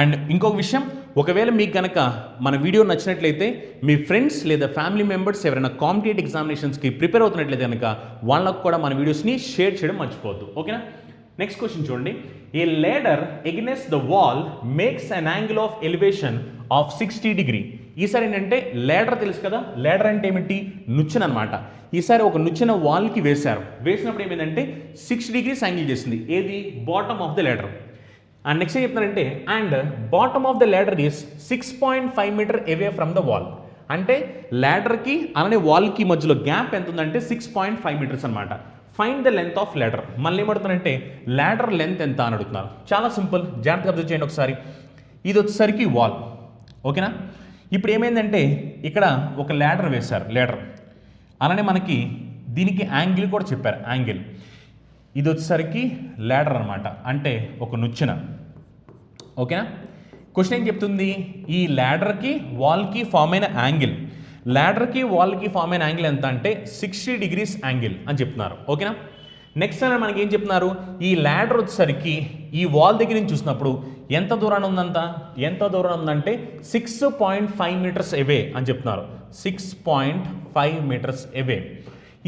అండ్ ఇంకొక విషయం, ఒకవేళ మీకు కనుక మన వీడియో నచ్చినట్లయితే మీ ఫ్రెండ్స్ లేదా ఫ్యామిలీ మెంబర్స్ ఎవరైనా కాంపిటేటివ్ ఎగ్జామినేషన్స్కి ప్రిపేర్ అవుతున్నట్లయితే కనుక వాళ్ళకు కూడా మన వీడియోస్ని షేర్ చేయడం మర్చిపోవద్దు. ఓకేనా, నెక్స్ట్ క్వశ్చన్ చూడండి. A ladder against the wall makes an angle of elevation of 60 degree. ఈసారి ఏంటంటే లేడర్ తెలుసు కదా, లేడర్ అంటే ఏమిటి, నుచ్చెన అనమాట. ఈసారి ఒక నుచ్చెన వాల్కి వేసినప్పుడు ఏమైందంటే 6 డిగ్రీస్ యాంగిల్ చేసింది. ఏది, bottom of the ladder. And next ఏం చెప్తారంటే, and bottom of the ladder is 6.5 meter away from the wall. అంటే లేడర్కి అలానే వాల్కి మధ్యలో గ్యాప్ ఎంత ఉందంటే 6.5 మీటర్స్ అనమాట. Find the length of ladder. మళ్ళీ ఏమడుతున్నారంటే లేడర్ లెంత్ ఎంత అని అడుగుతున్నారు. చాలా సింపుల్, జాగ్రత్తగా అబ్జర్వ్ చేయండి ఒకసారి. ఇది వచ్చేసరికి వాల్, ఓకేనా. ఇప్పుడు ఏమైందంటే ఇక్కడ ఒక ల్యాడర్ వేశారు, అలానే మనకి దీనికి యాంగిల్ కూడా చెప్పారు, యాంగిల్. ఇది వచ్చేసరికి ల్యాడర్ అనమాట, అంటే ఒక నుచ్చెన. ఓకేనా. క్వశ్చన్ ఏం చెప్తుంది, ఈ ల్యాడర్కి వాల్కి ఫామ్ అయిన యాంగిల్, ల్యాడర్కి వాల్కి ఫామ్ అయిన యాంగిల్ ఎంత అంటే 60 degrees యాంగిల్ అని చెప్తున్నారు. ఓకేనా. నెక్స్ట్ అని మనకి ఏం చెప్తున్నారు, ఈ ల్యాడర్ వచ్చేసరికి ఈ వాల్ దగ్గర నుంచి చూసినప్పుడు ఎంత దూరాన్ని ఉందంటే 6.5 meters అవే అని చెప్తున్నారు. 6.5 meters అవే.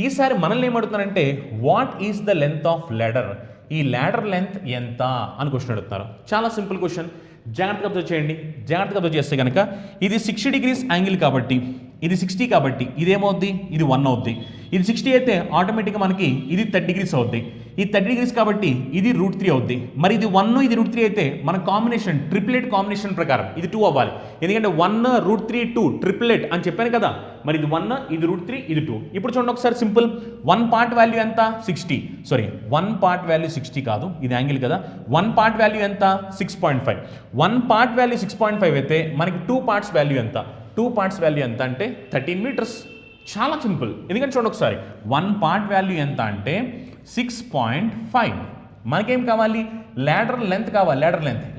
ఈసారి మనల్ని ఏమడుతున్నారంటే what is the length of ladder, ఈ ల్యాడర్ లెంత్ ఎంత అని క్వశ్చన్ అడుగుతున్నారు. చాలా సింపుల్ క్వశ్చన్, జాగ్రత్తగా అబ్జర్వ్ చేయండి. జాగ్రత్తగా అబ్జర్వ్ చేస్తే కనుక ఇది 60 degrees యాంగిల్ కాబట్టి ఇది 60 కాబట్టి ఇదేమవుద్ది, ఇది 1 అవుద్ది. ఇది 60 అయితే ఆటోమేటిక్గా మనకి ఇది 30 degrees అవుద్ది. ఇది 30 degrees కాబట్టి ఇది √3 అవుద్ది. మరి ఇది 1 ఇది √3 అయితే మన కాంబినేషన్ ట్రిప్లెట్ కాంబినేషన్ ప్రకారం ఇది 2 అవ్వాలి. ఎందుకంటే 1 √3 2 ట్రిప్లెట్ అని చెప్పాను కదా. మరి ఇది 1 ఇది √3 ఇది 2. ఇప్పుడు చూడండి ఒకసారి సింపుల్, 1 part వాల్యూ ఎంత 60, సారీ 1 part వాల్యూ 60 కాదు, ఇది యాంగిల్ కదా. 1 part వాల్యూ ఎంత 6.5. 1 part వాల్యూ 6.5 అయితే మనకి 2 parts వాల్యూ ఎంత, 2 parts వాల్యూ ఎంత అంటే 13 meters. చాలా సింపుల్. ఎందుకంటే చూడండి ఒకసారి 1 part వాల్యూ ఎంత అంటే 6.5. మనకేం కావాలి, ల్యాడర్ లెంత్ కావాలి.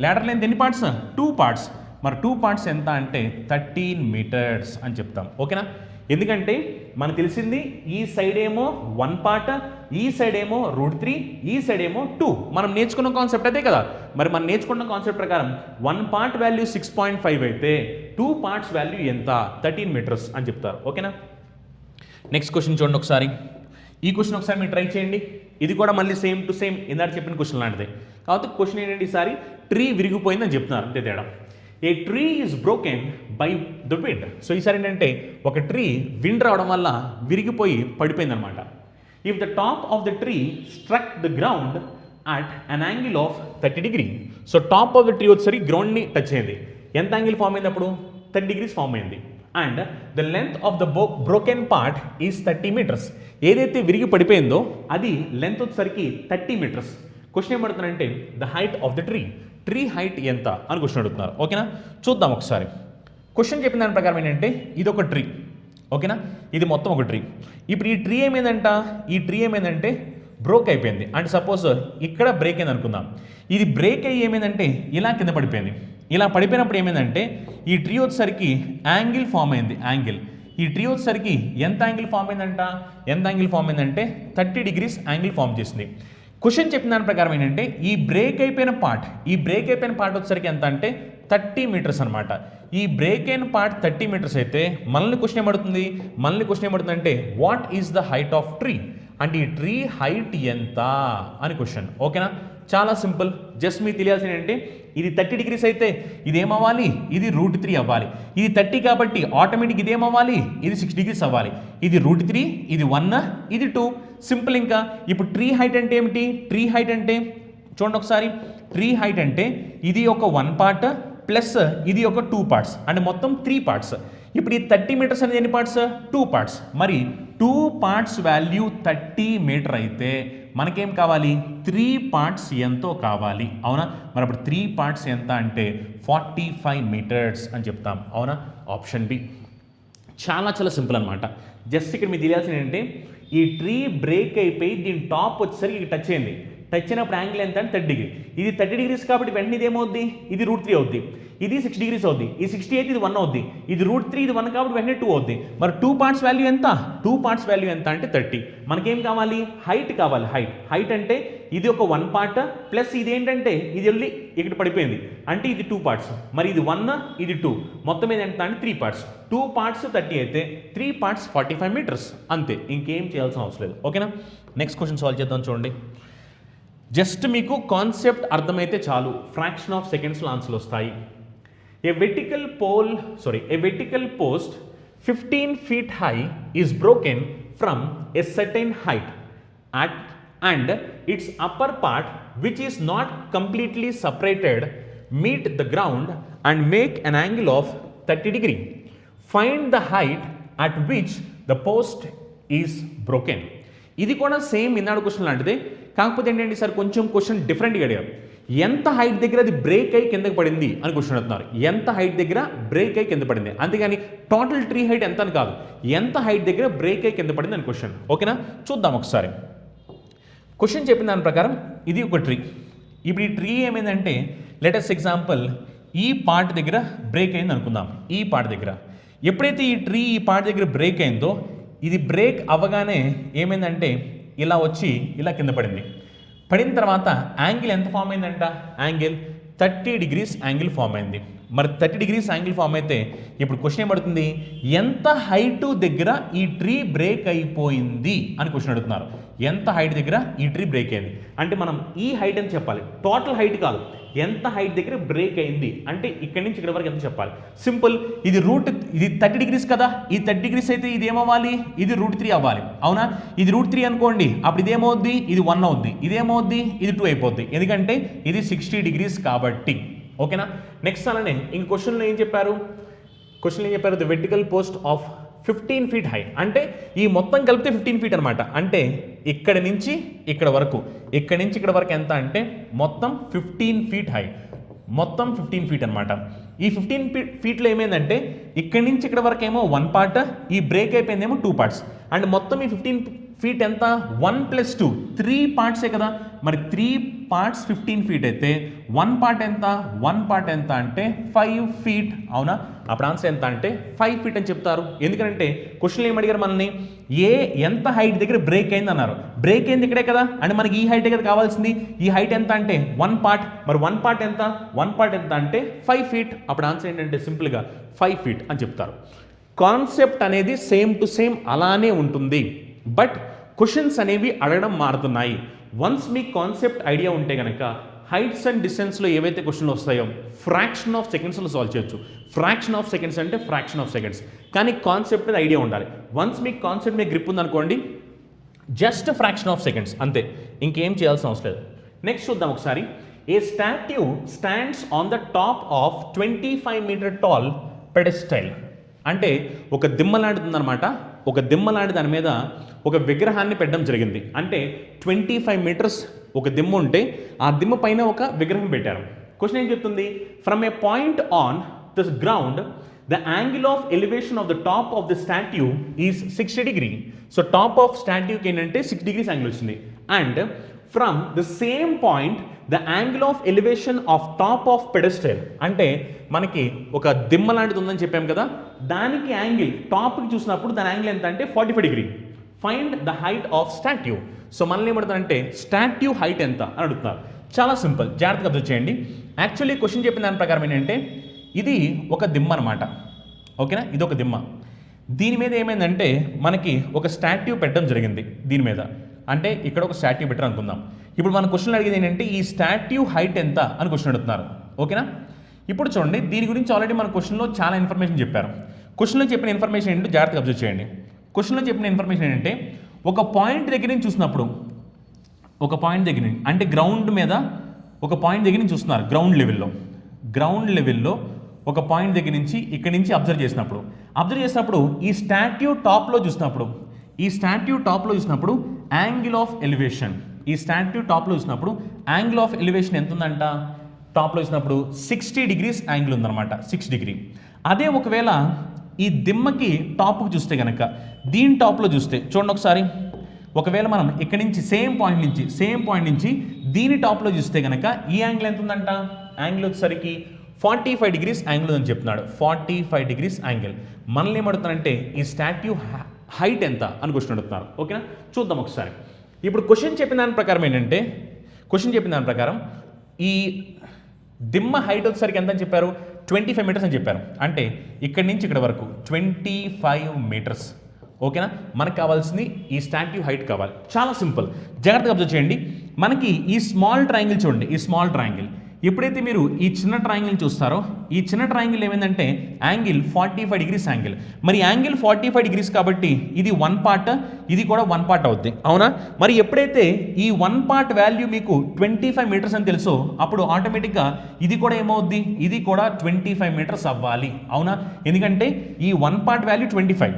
ల్యాడర్ లెంత్ ఎన్ని పార్ట్స్, 2 parts. మరి 2 parts ఎంత అంటే 13 meters అని చెప్తాం. ఓకేనా. ఎందుకంటే మనకు తెలిసింది ఈ సైడ్ ఏమో 1 part, ఈ సైడ్ ఏమో √3, ఈ సైడ్ ఏమో 2. మనం నేర్చుకున్న కాన్సెప్ట్ అదే కదా. మరి మనం నేర్చుకున్న కాన్సెప్ట్ ప్రకారం 1 part వాల్యూ 6.5 అయితే 2 parts వాల్యూ ఎంత 13 meters అని చెప్తారు. ఓకేనా. నెక్స్ట్ క్వశ్చన్ చూడండి ఒకసారి. ఈ క్వశ్చన్ ఒకసారి మీరు ట్రై చేయండి. ఇది కూడా మళ్ళీ సేమ్ టు సేమ్ ఇందాక చెప్పిన క్వశ్చన్ లాంటిదే. కాబట్టి క్వశ్చన్ ఏంటంటే ఈసారి ట్రీ విరిగిపోయిందని చెప్తున్నారు, అంతే తేడా. A tree is broken by the wind. So ఈసారి ఏంటంటే ఒక ట్రీ విండ్ రావడం వల్ల విరిగిపోయి పడిపోయిందనమాట. If the top of the tree struck the ground at an angle of 30 degree. So top of the tree వచ్చేసరికి గ్రౌండ్ని టచ్ అయింది. ఎంత యాంగిల్ ఫామ్ అయింది అప్పుడు, 30 degrees ఫామ్ అయింది. And the length of the broken part is 30 meters. ఏదైతే విరిగి పడిపోయిందో అది లెంత్ వచ్చేసరికి 30 meters. క్వశ్చన్ ఏమడుతున్నారంటే the height of the tree height ఎంత అని క్వశ్చన్ అడుగుతున్నారు. ఓకేనా. చూద్దాం ఒకసారి. క్వశ్చన్ చెప్పిన దాని ప్రకారం ఏంటంటే ఇది ఒక ట్రీ. ఓకేనా. ఇది మొత్తం ఒక ట్రీ. ఇప్పుడు ఈ ట్రీ ఏమైందంటే బ్రోక్ అయిపోయింది. అంటే సపోజ్ ఇక్కడ బ్రేక్ అయింది అనుకుందాం. ఇది బ్రేక్ అయ్యి ఏమైందంటే ఇలా కింద పడిపోయింది. ఇలా పడిపోయినప్పుడు ఏమైందంటే ఈ ట్రీ వచ్చేసరికి యాంగిల్ ఫామ్ అయింది. ఈ ట్రీ వచ్చేసరికి ఎంత యాంగిల్ ఫామ్ అయిందంటే 30 degrees యాంగిల్ ఫామ్ చేసింది. క్వశ్చన్ చెప్పిన దాని ప్రకారం ఏంటంటే ఈ బ్రేక్ అయిపోయిన పార్ట్ వచ్చేసరికి ఎంత అంటే 30 meters అనమాట. ఈ బ్రేక్ అయిన పార్ట్ 30 meters అయితే మనల్ని క్వశ్చన్ ఏమడుతుందంటే what is the height of tree, అంటే ఈ ట్రీ హైట్ ఎంత అని క్వశ్చన్. ఓకేనా. చాలా సింపుల్. జస్ట్ మీకు తెలియాల్సింది ఏంటంటే ఇది 30 degrees అయితే ఇదేమవ్వాలి, ఇది √3 అవ్వాలి. ఇది 30 కాబట్టి ఆటోమేటిక్ ఇదేమవ్వాలి, ఇది 6 degrees అవ్వాలి. ఇది √3, ఇది 1, ఇది 2. సింపుల్. ఇంకా ఇప్పుడు ట్రీ హైట్ అంటే ఏమిటి, ట్రీ హైట్ అంటే చూడండి ఒకసారి. ట్రీ హైట్ అంటే ఇది ఒక 1 part ప్లస్ ఇది ఒక 2 parts, అంటే మొత్తం 3 parts. ఇప్పుడు ఈ 30 meters అనేది ఎన్ని పార్ట్స్, 2 parts. మరి 2 parts వాల్యూ 30 meter అయితే మనకేం కావాలి, 3 parts ఎంతో కావాలి. అవునా. మరి అప్పుడు 3 parts ఎంత అంటే 45 meters అని చెప్తాం. అవునా. Option B. చాలా సింపుల్ అనమాట. జస్ట్ ఇక్కడ మీకు తెలియాల్సింది ఏంటంటే ఈ ట్రీ బ్రేక్ అయిపోయి దీని టాప్ వచ్చేసరికి టచ్ అయింది. టచ్ అయినప్పుడు యాంగిల్ ఎంత అంటే 30 degree. ఇది 30 degrees కాబట్టి వెంటనే ఇది ఏమవుద్ది, ఇది √3 అవుద్ది. ఇది 6 degrees అవుద్ది. ఈ 60 అయితే ఇది 1 అవుద్ది. ఇది √3 ఇది 1 కాబట్టి వెంటనే 2 అవుద్ది. మరి 2 parts వాల్యూ ఎంత, 2 parts వాల్యూ ఎంత అంటే 30. మనకేం కావాలి, హైట్ కావాలి. హైట్ అంటే ఇది ఒక 1 part ప్లస్ ఇది ఏంటంటే ఇది వెళ్ళి ఇక్కడ పడిపోయింది అంటే ఇది 2 parts. మరి ఇది 1 ఇది 2 మొత్తం మీద ఎంత అంటే 3 parts. 2 parts 30 అయితే 3 parts 45 meters. అంతే, ఇంకేం చేయాల్సిన అవసరం లేదు. ఓకేనా. నెక్స్ట్ క్వశ్చన్ సాల్వ్ చేద్దాం. చూడండి. జస్ట్ మీకు కాన్సెప్ట్ అర్థమైతే చాలు, ఫ్రాక్షన్ ఆఫ్ సెకండ్స్లో ఆన్సర్లు వస్తాయి. A vertical post 15 feet high is broken from a certain height and its upper part, which is not completely separated, meet the ground and make an angle of 30 degree. Find the height at which the post is broken. ఇది కూడా same ఇన్నాడు question లాంటిదే, కాకపోతే ఏంటంటే sir కొంచెం question డిఫరెంట్గా అడిగారు. ఎంత height దగ్గర అది బ్రేక్ అయ్యి కిందకి పడింది అని క్వశ్చన్ అడుగుతున్నారు. ఎంత హైట్ దగ్గర బ్రేక్ అయ్యి కింద పడింది, అంతేగాని టోటల్ ట్రీ హైట్ ఎంత అని కాదు, ఎంత హైట్ దగ్గర బ్రేక్ అయ్యి కింద పడింది అని క్వశ్చన్. ఓకేనా, చూద్దాం ఒకసారి. క్వశ్చన్ చెప్పిన దాని ప్రకారం ఇది ఒక ట్రీ. ఇప్పుడు ఈ ట్రీ ఏమైందంటే లెటెస్ట్ ఎగ్జాంపుల్ ఈ పార్ట్ దగ్గర బ్రేక్ అయింది అనుకుందాం. ఈ పార్ట్ దగ్గర ఎప్పుడైతే ఈ ట్రీ ఈ పార్ట్ దగ్గర బ్రేక్ అయిందో, ఇది బ్రేక్ అవ్వగానే ఏమైందంటే ఇలా వచ్చి ఇలా కింద పడింది. పడిన తర్వాత యాంగిల్ ఎంత ఫామ్ అయిందంట, యాంగిల్ 30 degrees యాంగిల్ ఫామ్ అయింది. మరి 30 degrees యాంగిల్ ఫామ్ అయితే ఇప్పుడు క్వశ్చన్ ఏమడుతుంది, ఎంత హైటు దగ్గర ఈ ట్రీ బ్రేక్ అయిపోయింది అని క్వశ్చన్ అడుగుతున్నారు. ఎంత హైట్ దగ్గర ఈ ట్రీ బ్రేక్ అయింది అంటే మనం ఈ హైట్ అని చెప్పాలి, టోటల్ హైట్ కాదు. ఎంత హైట్ దగ్గర బ్రేక్ అయింది అంటే ఇక్కడి నుంచి ఇక్కడ వరకు ఎంత చెప్పాలి. సింపుల్, ఇది ఇది 30 degrees కదా, ఈ 30 degrees అయితే ఇది ఏమవ్వాలి, ఇది √3 అవ్వాలి. అవునా, ఇది √3 అనుకోండి, అప్పుడు ఇదేమవుద్ది, ఇది 1 అవుద్ది, ఇదేమవుద్ది, ఇది 2 అయిపోద్ది, ఎందుకంటే ఇది 60 degrees కాబట్టి. ఓకేనా, నెక్స్ట్ అలానే ఇంక క్వశ్చన్లో ఏం చెప్పారు, the vertical post of 15 feet high, అంటే ఈ మొత్తం కలిపితే 15 feet అనమాట. అంటే ఇక్కడ నుంచి ఇక్కడ వరకు, ఇక్కడ నుంచి ఇక్కడ వరకు ఎంత అంటే మొత్తం 15 feet హై, మొత్తం 15 feet అనమాట. ఈ 15 feetలో ఏమైందంటే ఇక్కడ నుంచి ఇక్కడ వరకు ఏమో 1 part, ఈ బ్రేక్ అయిపోయిందేమో 2 parts. అండ్ మొత్తం ఈ 15 feet ఎంత, 1 + 2 3 partsే కదా. మరి 3 parts 15 feet అయితే 1 part ఎంత, 1 part ఎంత అంటే 5 feet. అవునా, అప్పుడు ఆన్సర్ ఎంత అంటే 5 feet అని చెప్తారు. ఎందుకంటే క్వశ్చన్లు ఏమి అడిగారు మనల్ని, ఎంత హైట్ దగ్గర బ్రేక్ అయింది అన్నారు. బ్రేక్ అయింది ఇక్కడే కదా, అంటే మనకి ఈ హైట్ కదా కావాల్సింది. ఈ హైట్ ఎంత అంటే 1 part, మరి 1 part ఎంత, 1 part ఎంత అంటే 5 feet. అప్పుడు ఆన్సర్ ఏంటంటే సింపుల్గా 5 feet అని చెప్తారు. కాన్సెప్ట్ అనేది సేమ్ టు సేమ్ అలానే ఉంటుంది, బట్ క్వశ్చన్స్ అనేవి అడగడం మారుతున్నాయి. వన్స్ మీ కాన్సెప్ట్ ఐడియా ఉంటే కనుక హైట్స్ అండ్ డిస్టెన్స్లో ఏవైతే క్వశ్చన్లు వస్తాయో ఫ్రాక్షన్ ఆఫ్ సెకండ్స్లో సాల్వ్ చేయొచ్చు. ఫ్రాక్షన్ ఆఫ్ సెకండ్స్ అంటే ఫ్రాక్షన్ ఆఫ్ సెకండ్స్, కానీ కాన్సెప్ట్ మీద ఐడియా ఉండాలి. వన్స్ మీకు కాన్సెప్ట్ మీద గ్రిప్ ఉందనుకోండి, జస్ట్ ఫ్రాక్షన్ ఆఫ్ సెకండ్స్ అంతే, ఇంకేం చేయాల్సిన అవసరం లేదు. నెక్స్ట్ చూద్దాం ఒకసారి. A statue stands on the top of 25 meter tall pedestal, అంటే ఒక దిమ్మ లాంటిది ఉందన్నమాట. ఒక దిమ్మ లాంటి దాని మీద ఒక విగ్రహాన్ని పెట్టడం జరిగింది. అంటే 25 meters ఒక దిమ్మ ఉంటే ఆ దిమ్మ పైన ఒక విగ్రహం పెట్టారు. క్వశ్చన్ ఏం చెప్తుంది, from a point on this ground the angle of elevation of the top of the statue is 60 degrees. So top of స్టాట్యూకి ఏంటంటే 6 degrees యాంగిల్ వచ్చింది. And from the same point the angle of elevation of top of pedestal, అంటే మనకి ఒక దిమ్మ లాంటిది ఉందని చెప్పాం కదా, దానికి యాంగిల్ టాప్కి చూసినప్పుడు దాని యాంగిల్ ఎంత అంటే 45 degrees. Find the height of statue. So మనల్ని ఏమడుతుందంటే స్టాట్యూ హైట్ ఎంత అని అడుగుతున్నారు. చాలా సింపుల్, జాగ్రత్తగా అబ్జర్వ్ చేయండి. యాక్చువల్లీ క్వశ్చన్ చెప్పిన దాని ప్రకారం ఏంటంటే ఇది ఒక దిమ్మ అనమాట. ఓకేనా, ఇది ఒక దిమ్మ. దీని మీద ఏమైందంటే మనకి ఒక స్టాట్యూ పెట్టడం జరిగింది దీని మీద. అంటే ఇక్కడ ఒక స్టాట్యూ పెట్టారు అనుకుందాం. ఇప్పుడు మన క్వశ్చన్ అడిగేది ఏంటంటే ఈ స్టాట్యూ హైట్ ఎంత అని క్వశ్చన్ అడుగుతున్నారు. ఓకేనా, ఇప్పుడు చూడండి, దీని గురించి ఆల్రెడీ మన క్వశ్చన్లో చాలా ఇన్ఫర్మేషన్ చెప్పారు. క్వశ్చన్లో చెప్పిన ఇన్ఫర్మేషన్ ఏంటో జాగ్రత్తగా అబ్జర్వ్ చేయండి. క్వశ్చన్లో చెప్పిన ఇన్ఫర్మేషన్ ఏంటంటే ఒక పాయింట్ దగ్గర నుంచి చూసినప్పుడు, ఒక పాయింట్ దగ్గర నుంచి అంటే గ్రౌండ్ మీద ఒక పాయింట్ దగ్గర నుంచి చూస్తున్నారు, గ్రౌండ్ లెవెల్లో ఒక పాయింట్ దగ్గర నుంచి ఇక్కడ నుంచి అబ్జర్వ్ చేసినప్పుడు ఈ స్టాట్యూ టాప్లో చూసినప్పుడు angle of elevation, angle of elevation ఎంత ఉందంట, టాప్లో చూసినప్పుడు 60 degrees యాంగిల్ ఉందన్నమాట, 6 degree. అదే ఒకవేళ ఈ దిమ్మకి టాప్కి చూస్తే కనుక, దీని టాప్లో చూస్తే చూడండి ఒకసారి, ఒకవేళ మనం ఇక్కడ నుంచి సేమ్ పాయింట్ నుంచి దీని టాప్లో చూస్తే కనుక ఈ యాంగిల్ ఎంత ఉందంట, యాంగిల్ వచ్చేసరికి 45 degrees యాంగిల్ అని చెప్తున్నాడు. 45 degrees యాంగిల్. మనల్ని ఏమడుతున్నారంటే ఈ స్టాట్యూ హైట్ ఎంత అని క్వశ్చన్ అడుగుతున్నారు. ఓకేనా, చూద్దాం ఒకసారి. ఇప్పుడు క్వశ్చన్ చెప్పిన దాని ప్రకారం ఈ దిమ్మ హైట్ వచ్చేసరికి ఎంత అని చెప్పారు, 25 meters అని చెప్పారు. అంటే ఇక్కడి నుంచి ఇక్కడ వరకు 25 meters. ఓకేనా, మనకు కావాల్సింది ఈ స్టాట్యూ హైట్ కావాలి. చాలా సింపుల్, జాగ్రత్తగా అబ్జర్వ్ చేయండి. మనకి ఈ స్మాల్ ట్రయాంగిల్ చూడండి, ఈ స్మాల్ ట్రయాంగిల్ ఎప్పుడైతే మీరు ఈ చిన్న ట్రయాంగిల్ చూస్తారో, ఈ చిన్న ట్రయాంగిల్ ఏమైందంటే యాంగిల్ 45 degrees యాంగిల్. మరి యాంగిల్ 45 degrees కాబట్టి ఇది 1 part, ఇది కూడా 1 part అవుద్ది. అవునా, మరి ఎప్పుడైతే ఈ 1 part వాల్యూ మీకు 25 meters అని తెలుసో అప్పుడు ఆటోమేటిక్గా ఇది కూడా ఏమవుద్ది, ఇది కూడా 25 meters అవ్వాలి. అవునా, ఎందుకంటే ఈ 1 part వాల్యూ 25,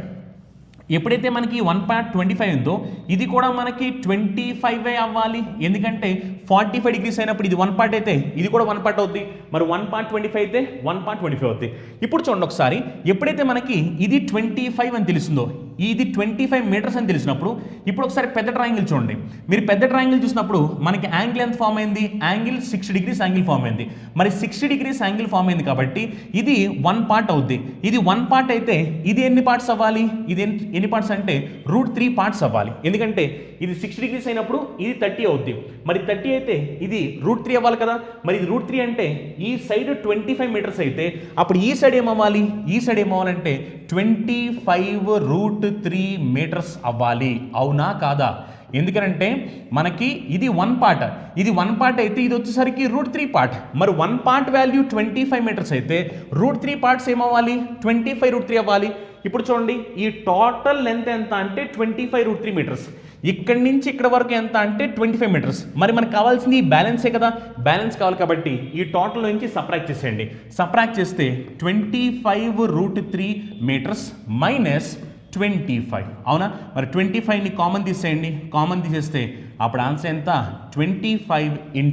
ఎప్పుడైతే మనకి 1/25 ఉందో ఇది కూడా మనకి 25 అవ్వాలి, ఎందుకంటే 45 డిగ్రీస్ అయినప్పుడు ఇది 1 పార్ట్ అయితే ఇది కూడా 1 పార్ట్ అవుద్ది, మరి 1/25 అయితే 1/25 అవుద్ది. ఇప్పుడు చూడండి ఒకసారి, ఎప్పుడైతే మనకి ఇది 25 అని తెలుస్తుందో, ఇది 25 మీటర్స్ అని తెలిసినప్పుడు ఇప్పుడు ఒకసారి పెద్ద ట్రయాంగిల్ చూడండి. మీరు పెద్ద ట్రయాంగిల్ చూసినప్పుడు మనకి యాంగిల్ ఎంత ఫామ్ అయింది, యాంగిల్ 60 డిగ్రీస్ యాంగిల్ ఫామ్ అయింది. మరి 60 డిగ్రీస్ యాంగిల్ ఫామ్ అయింది కాబట్టి ఇది 1 పార్ట్ అవుద్ది. ఇది 1 పార్ట్ అయితే ఇది ఎన్ని పార్ట్స్ అవ్వాలి, ఇది ఎన్ని పార్ట్స్ అంటే √3 పార్ట్స్ అవ్వాలి, ఎందుకంటే ఇది 60 డిగ్రీస్ అయినప్పుడు ఇది 30 అవుద్ది. మరి 30 అయితే ఇది √3 అవ్వాలి కదా. మరి ఇది √3 అంటే ఈ సైడ్ 25 మీటర్స్ అయితే అప్పుడు ఈ సైడ్ ఏమవ్వాలి, ఈ సైడ్ ఏమవ్వాలంటే 25√3 మీటర్స్ అవ్వాలి. అవునా కాదా? ఎందుకంటే మనకి ఇది 1 పార్ట్, ఇది 1 పార్ట్ అయితే ఇది వచ్చేసరికి √3 పార్ట్. మరి 1 పార్ట్ వాల్యూ 25 మీటర్స్ అయితే √3 పార్ట్స్ ఏమవ్వాలి, 25√3 అవ్వాలి. ఇప్పుడు చూడండి, ఈ టోటల్ లెంత్ ఎంత అంటే 25√3 మీటర్స్. ఇక్కడి నుంచి ఇక్కడ వరకు ఎంత అంటే 25 మీటర్స్. మరి మనకు కావాల్సింది బ్యాలెన్సే కదా, బ్యాలెన్స్ కావాలి కాబట్టి ఈ టోటల్ నుంచి సబ్ట్రాక్ట్ చేసేయండి. సబ్ట్రాక్ట్ చేస్తే 25√3 మీటర్స్ మైనస్ 25, అవునా? మరి 25ని కామన్ తీసేయండి, కామన్ తీసేస్తే అప్పుడు ఆన్సర్ ఎంత, 25 ×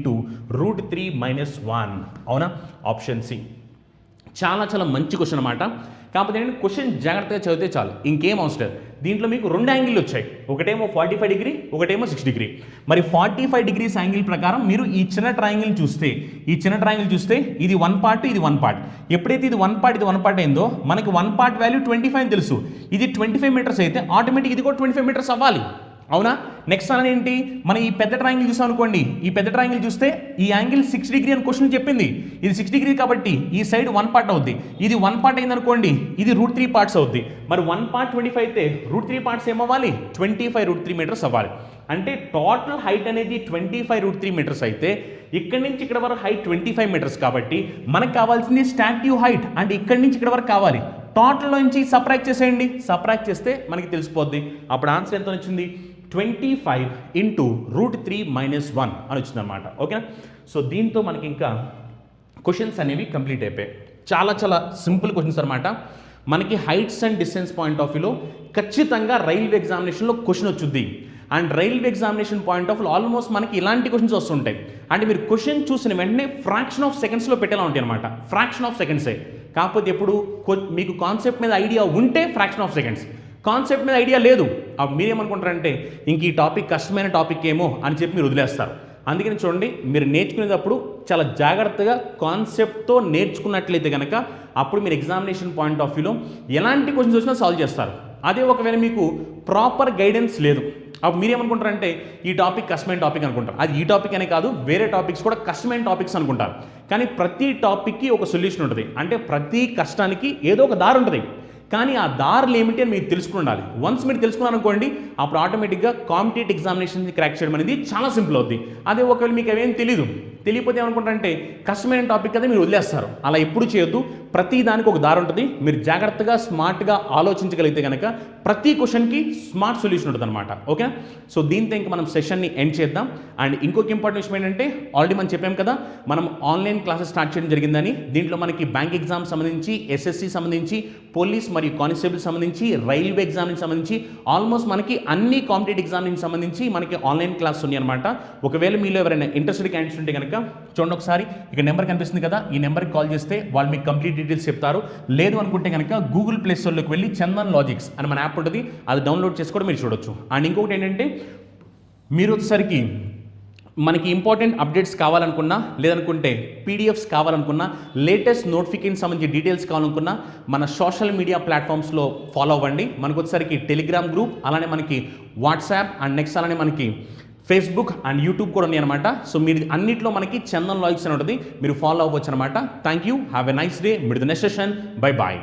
√3 - 1, అవునా? Option C. చాలా చాలా మంచి క్వశ్చన్ అన్నమాట. కాకపోతే నేను క్వశ్చన్ జాగ్రత్తగా చదివితే చాలు, ఇంకేం అవసరం లేదు. దీంట్లో మీకు 2 యాంగిల్ వచ్చాయి, ఒకటేమో 45 డిగ్రీ, ఒకటేమో 60 డిగ్రీ. మరి 45 డిగ్రీస్ యాంగిల్ ప్రకారం మీరు ఈ చిన్న ట్రయాంగిల్ చూస్తే, ఇది 1 పార్ట్, ఇది 1 పార్ట్. ఎప్పుడైతే ఇది 1 పార్ట్, ఇది 1 పార్ట్ అయిందో మనకి 1 పార్ట్ వాల్యూ 25 అని తెలుసు. ఇది 25 మీటర్స్ అయితే ఆటోమేటిక్ ఇది కూడా 25 మీటర్స్ అవ్వాలి, అవునా? నెక్స్ట్ అని ఏంటి, మనం ఈ పెద్ద ట్రయాంగిల్ చూసాం అనుకోండి, ఈ పెద్ద ట్రయాంగిల్ చూస్తే ఈ యాంగిల్ 6 డిగ్రీ అని క్వశ్చన్ చెప్పింది. ఇది 6 డిగ్రీ కాబట్టి ఈ సైడ్ 1 పార్ట్ అవుద్ది. ఇది 1 పార్ట్ అయింది అనుకోండి, ఇది √3 పార్ట్స్ అవుద్ది. మరి 1/25 అయితే √3 పార్ట్స్ ఏమవ్వాలి, 25√3 మీటర్స్ అవ్వాలి. అంటే టోటల్ హైట్ అనేది 25√3 మీటర్స్ అయితే ఇక్కడి నుంచి ఇక్కడ వరకు హైట్ 25 మీటర్స్ కాబట్టి మనకు కావాల్సింది స్టాట్యూ హైట్, అంటే ఇక్కడి నుంచి ఇక్కడ వరకు కావాలి. టోటల్లో నుంచి సబ్ట్రాక్ట్ చేసేయండి, సబ్ట్రాక్ట్ చేస్తే మనకి తెలిసిపోద్ది. అప్పుడు ఆన్సర్ ఎంత వచ్చింది, 25 × √3 - 1 అని వచ్చింది అనమాట. ఓకేనా? సో దీంతో మనకి ఇంకా క్వశ్చన్స్ అనేవి కంప్లీట్ అయిపోయాయి. చాలా చాలా సింపుల్ క్వశ్చన్స్ అనమాట. మనకి heights and distance point of వ్యూలో ఖచ్చితంగా రైల్వే ఎగ్జామినేషన్లో క్వశ్చన్ వచ్చుద్ది. And railway examination point of view almost మనకి ఇలాంటి క్వశ్చన్స్ వస్తుంటాయి. అంటే మీరు క్వశ్చన్ చూసిన వెంటనే ఫ్రాక్షన్ ఆఫ్ సెకండ్స్లో పెట్టేలా ఉంటాయి అనమాట. ఫ్రాక్షన్ ఆఫ్ సెకండ్సే. కాకపోతే ఎప్పుడు మీకు కాన్సెప్ట్ మీద ఐడియా ఉంటే ఫ్రాక్షన్ ఆఫ్ సెకండ్స్, కాన్సెప్ట్ మీద ఐడియా లేదు మీరేమనుకుంటారంటే ఇంక ఈ టాపిక్ కష్టమైన టాపిక్ ఏమో అని చెప్పి మీరు వదిలేస్తారు. అందుకని చూడండి, మీరు నేర్చుకునేటప్పుడు చాలా జాగ్రత్తగా కాన్సెప్ట్తో నేర్చుకున్నట్లయితే కనుక అప్పుడు మీరు ఎగ్జామినేషన్ పాయింట్ ఆఫ్ వ్యూలో ఎలాంటి క్వశ్చన్స్ వచ్చినా సాల్వ్ చేస్తారు. అదే ఒకవేళ మీకు ప్రాపర్ గైడెన్స్ లేదు, అప్పుడు మీరేమనుకుంటారంటే ఈ టాపిక్ కష్టమైన టాపిక్ అనుకుంటారు. అది ఈ టాపిక్ అనే కాదు, వేరే టాపిక్స్ కూడా కష్టమైన టాపిక్స్ అనుకుంటారు. కానీ ప్రతి టాపిక్కి ఒక సొల్యూషన్ ఉంటుంది. అంటే ప్రతి కష్టానికి ఏదో ఒక దారి ఉంటుంది. కానీ ఆ దారులు ఏమిటి అని మీరు తెలుసుకుని ఉండాలి. వన్స్ మీరు తెలుసుకున్నారు అనుకోండి, అప్పుడు ఆటోమేటిక్గా కాంపిటేటివ్ ఎగ్జామినేషన్ క్రాక్ చేయడం అనేది చాలా సింపుల్ అవుద్ది. అదే ఒకవేళ మీకు అవేం తెలియకపోతే ఏమనుకుంటారంటే కష్టమైన టాపిక్ కదా మీరు వదిలేస్తారు. అలా ఎప్పుడు చేయొద్దు. ప్రతి దానికి ఒక దారి ఉంటుంది. మీరు జాగ్రత్తగా స్మార్ట్గా ఆలోచించగలిగితే కనుక ప్రతి క్వశ్చన్కి స్మార్ట్ సొల్యూషన్ ఉంటుంది అనమాట. ఓకే, సో దీంతో ఇంకా మనం సెషన్ని ఎండ్ చేద్దాం. అండ్ ఇంకొక ఇంపార్టెంట్ విషయం ఏంటంటే ఆల్రెడీ మనం చెప్పాం కదా, మనం ఆన్లైన్ క్లాసెస్ స్టార్ట్ చేయడం జరిగిందని. దీంట్లో మనకి బ్యాంక్ ఎగ్జామ్ సంబంధించి, ఎస్ఎస్సి సంబంధించి, పోలీస్ మరియు కానిస్టేబుల్ సంబంధించి, రైల్వే ఎగ్జామ్కి సంబంధించి ఆల్మోస్ట్ మనకి అన్ని కాంపిటేటివ్ ఎగ్జామ్కి సంబంధించి మనకి ఆన్లైన్ క్లాస్ ఉన్నాయి అనమాట. ఒకవేళ మీలో ఎవరైనా ఇంట్రెస్టెడ్ క్యాండిడేట్స్ ఉంటే కనుక చూడండి, ఒకసారి ఇక నెంబర్ కనిపిస్తుంది కదా, ఈ నెంబర్కి కాల్ చేస్తే వాళ్ళు మీకు కంప్లీట్ డీటెయిల్స్ చెప్తారు. లేదు అనుకుంటే కనుక గూగుల్ ప్లే స్టోర్లోకి వెళ్ళి చందన్ లాజిక్స్ అని మన యాప్ ఉంటుంది, అది డౌన్లోడ్ చేసుకోవడం మీరు చూడొచ్చు. అండ్ ఇంకొకటి ఏంటంటే మీరు వచ్చేసరికి మనకి ఇంపార్టెంట్ అప్డేట్స్ కావాలనుకున్నా, లేదనుకుంటే పీడిఎఫ్స్ కావాలనుకున్నా, లేటెస్ట్ నోటిఫికేషన్ సంబంధించి డీటెయిల్స్ కావాలనుకున్నా మన సోషల్ మీడియా ప్లాట్ఫామ్స్లో ఫాలో అవ్వండి. మనకు వచ్చేసరికి టెలిగ్రామ్ గ్రూప్, అలానే మనకి వాట్సాప్, అండ్ నెక్స్ట్ అలానే మనకి ఫేస్బుక్ అండ్ యూట్యూబ్ కూడా ఉన్నాయి అనమాట. సో మీరు అన్నింటిలో మనకి చందన్ లాజిక్స్ అని ఉంటుంది, మీరు ఫాలో అవ్వచ్చు అనమాట. Thank you, have a nice day. Meet the next session, bye bye.